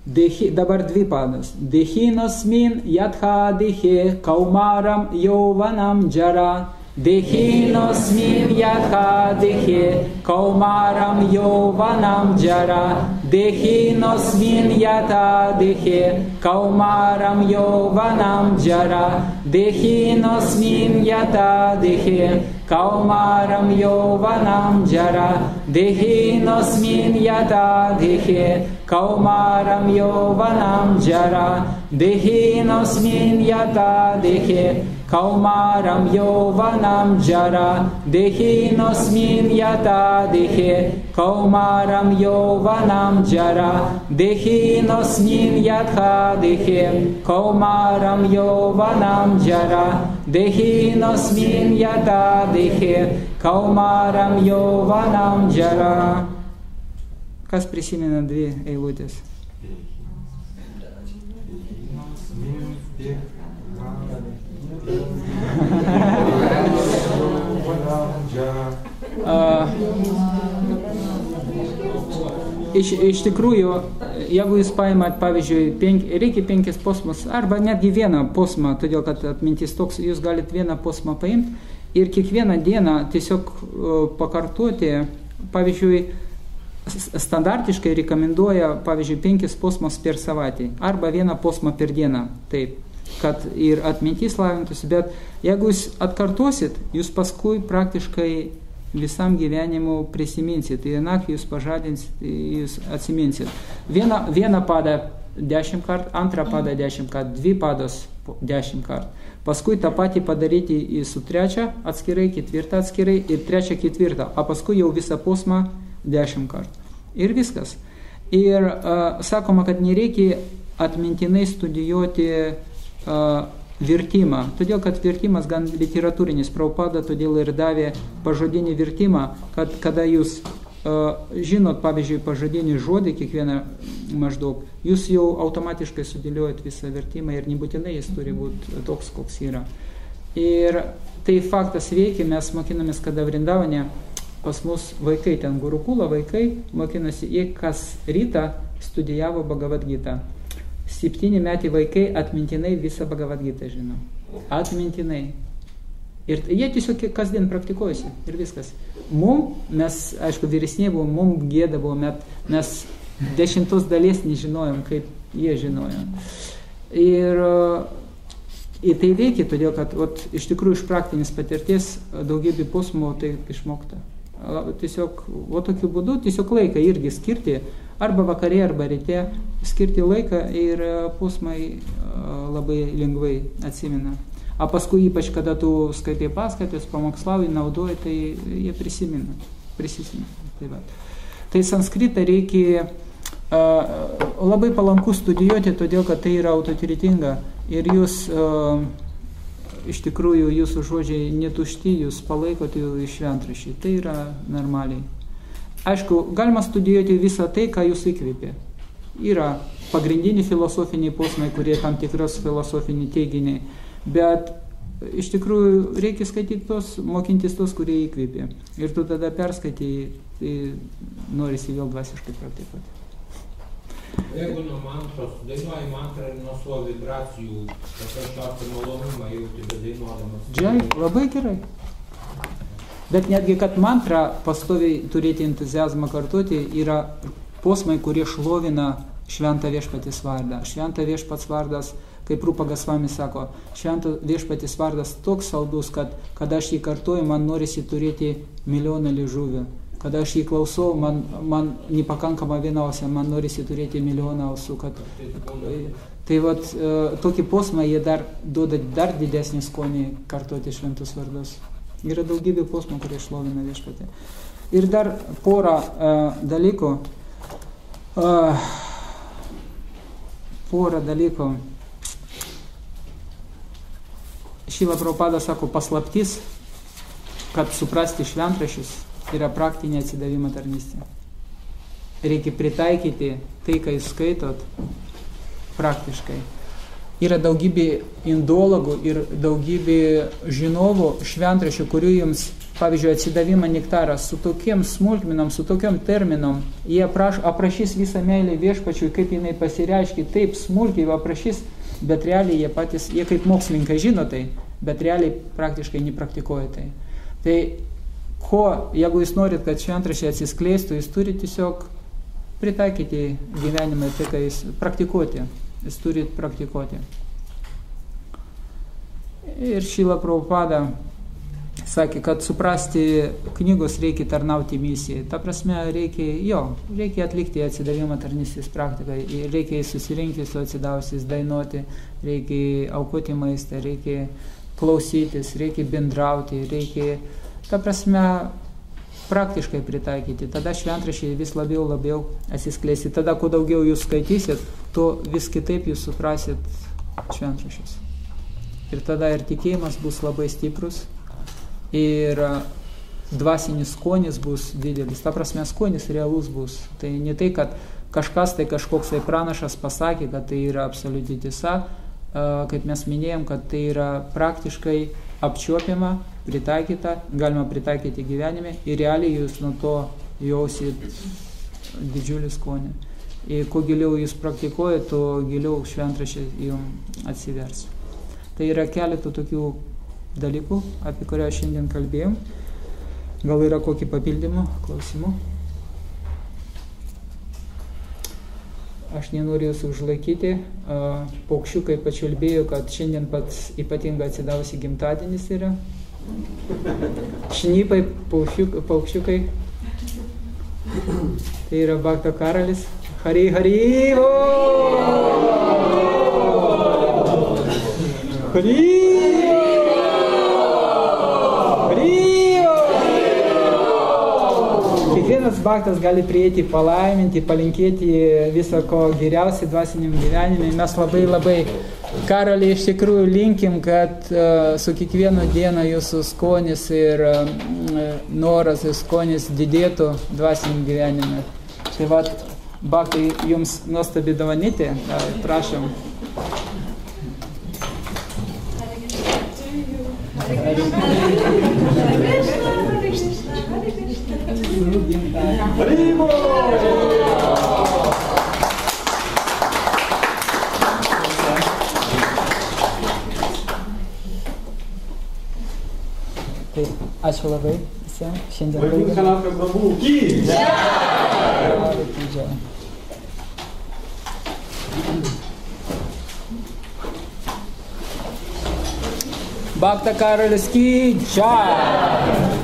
Dabar 2 padas. Dehinosmin yatha dehe, kaumaram yauvanam jara. Dehinosmin yatha dehe, kaumaram yauvanam jara. Dehinosmin yatha dehe, kaumaram yauvanam jara. Dehinosmin yatha dehe, kaumaram yauvanam jara. Dehinosmin yatha dehe, kaumaram yauvanam jara. Dehinosmin yatha dehe, kaumaram yauvanam jara. Dehinosmin yatha dehe, kaumaram yauvanam jara. Dehinosmin yatha dehe, kaumaram yauvanam jara. Dehinosmin yata dehe, kaumaram jauvanam džara. Kas prisimena 2 eilutės? Iš tikrųjų, jeigu jūs paimat, pavyzdžiui, reikia 5 posmus, arba netgi 1 posmą, todėl kad atmintis toks, jūs galite 1 posmą paimti ir kiekvieną dieną tiesiog pakartoti, pavyzdžiui, standartiškai rekomenduoja, pavyzdžiui, 5 posmus per savaitę, arba 1 posmą per dieną, taip, kad ir atmintis lavintųsi, bet jeigu jūs atkartosit, jūs paskui praktiškai visam gyvenimu prisiminsit, ir naktį jūs pažadinsit, jūs atsiminsit. Vieną padą 10 kart, antrą padą 10 kart, 2 pados 10 kart. Paskui tą patį padaryti su 3 atskirai, 4 atskirai ir 3, 4, o paskui jau visą posmą 10 kart. Ir viskas. Ir sakoma, kad nereikia atmintinai studijuoti vertimą, todėl kad vertimas gan literatūrinis, Prabhupada todėl ir davė pažodinį vertimą, kad kada jūs žinot, pavyzdžiui, pažodinį žodį kiekvieną maždaug, jūs jau automatiškai sudėliojat visą vertimą ir nebūtinai jis turi būti toks, koks yra. Ir tai faktas veikia, mes mokinamės, kada Vrindavane pas mus vaikai, ten Gurukula vaikai mokinasi, jie kas rytą studijavo Bhagavad Gita. 7 metai vaikai atmintinai visą Bhagavad Gitą žino. Atmintinai. Ir jie tiesiog kasdien praktikuojasi ir viskas. Mes, aišku, vyresniai buvom, mums gėda buvo, mes 10 dalies nežinojom, kaip jie žinojo. Ir tai veikia, todėl kad iš tikrųjų iš praktinės patirties daugybė posmų tai išmokta. Tiesiog, tokiu būdu, tiesiog laiką irgi skirti, arba vakarė, arba ryte, skirti laiką ir posmai labai lengvai atsimena. O paskui, ypač kada tu skaitai paskaitas, pamokslauji, naudoji, tai jie prisimena. Tai sanskritą reikia labai palanku studijuoti, todėl kad tai yra autoritetinga ir jūs iš tikrųjų jūsų žodžiai netušti, jūs palaikote jų iš šventraščių. Tai yra normaliai. Aišku, galima studijuoti visą tai, ką jūs įkvėpė. Yra pagrindiniai filosofiniai posmai, kurie tam tikros filosofiniai teiginiai, bet iš tikrųjų reikia skaityti tos, mokintis tos, kurie įkvėpė. Ir tu tada perskaitai, tai norisi vėl dvasiškai praktikuoti. Jeigu nuo mantros, dainuoji mantrą ir nuo savo vibracijų, paprasčiausiai malonumą jauti bedainuodamas. Džiai, labai gerai. Bet netgi, kad mantrą pastoviai turėti entuziazmą kartoti, yra posmai, kurie šlovina šventą viešpaties vardą. Šventą viešpats vardas, kaip Rupa Gosvami sako, šventą viešpaties vardas toks saldus, kad kada aš jį kartuoju, man norisi turėti milijoną liežuvių. Kada aš jį klausau, man nepakankama viena ausė, man norisi turėti milijoną ausų. Tai tokie posmai, jie dar duoda dar didesnį skonį kartoti šventus vardus. Yra daugybė posmų, kurie šlovina viešpatį. Ir dar porą dalykų. Šrila Prabhupada sako, paslaptis, kad suprasti šventraščius, yra praktinė atsidavimo tarnystė. Reikia pritaikyti tai, ką jūs skaitot, praktiškai. Yra daugybė indologų ir daugybė žinovų šventraščių, kurių jums, pavyzdžiui, atsidavimo nektaras su tokiem smulkmenom, su tokiom terminom, jie aprašys visą meilę viešpačiui, kaip jinai pasireiškia, taip smulkiai aprašys, bet realiai jie patys, jie kaip mokslininkai žino tai, bet realiai praktiškai nepraktikuoja tai. Tai jeigu jūs norit, kad šventraščiai atsiskleistų, jūs turite tiesiog pritaikyti gyvenimą, tai ką jūs praktikuoti. Jūs turit praktikuoti. Ir Šrila Prabhupada sakė, kad suprasti knygos reikia tarnauti misijai. Ta prasme, reikia atlikti atsidavimo tarnystės praktiką. Reikia susirinkti su atsidavusiais, dainuoti, reikia aukoti maistą, reikia klausytis, reikia bendrauti, reikia, ta prasme, praktiškai pritaikyti. Tada šventraščiai vis labiau atsiskleisi. Tada, kuo daugiau jūs skaitysit, to vis kitaip jūs suprasit šventraščius. ir tada ir tikėjimas bus labai stiprus, ir dvasinis skonis bus didelis. Ta prasme, skonis realus bus. Tai ne tai, kad kažkas tai kažkoks tai pranašas pasakė, kad tai yra absoliuti tiesa, kaip mes minėjom, kad tai yra praktiškai apčiuopiama, pritaikyta, galima pritaikyti gyvenime ir realiai jūs nuo to jausit didžiulį skonį. Ir kuo giliau jūs praktikuojate, tuo giliau šventraščiai jums atsivers. Tai yra keletų tokių dalykų, apie kurią šiandien kalbėjom. Gal yra kokį papildymų, klausimų? Aš nenoriu jūsų užlaikyti. Paukščiukai pačiulbėjo, kad šiandien pats ypatingai atsidavusi gimtadienis yra. Šnipai, paukščiukai. Tai yra Bhakta karalis. Hari Hari o! Hari Kiekvienas bhaktas gali prieiti, palaiminti, palinkėti viso ko geriausiai dvasiniam gyvenime. Mes labai karaliai iš tikrųjų linkim, kad su kiekvieno diena jūsų skonis ir noras ir skonis didėtų dvasiniam gyvenime. Tai vat, bhaktai, jums nuostabi dovanytė, prašom. Tai ačiū labai visiems. Šiandien Bhakta karalis ki jai!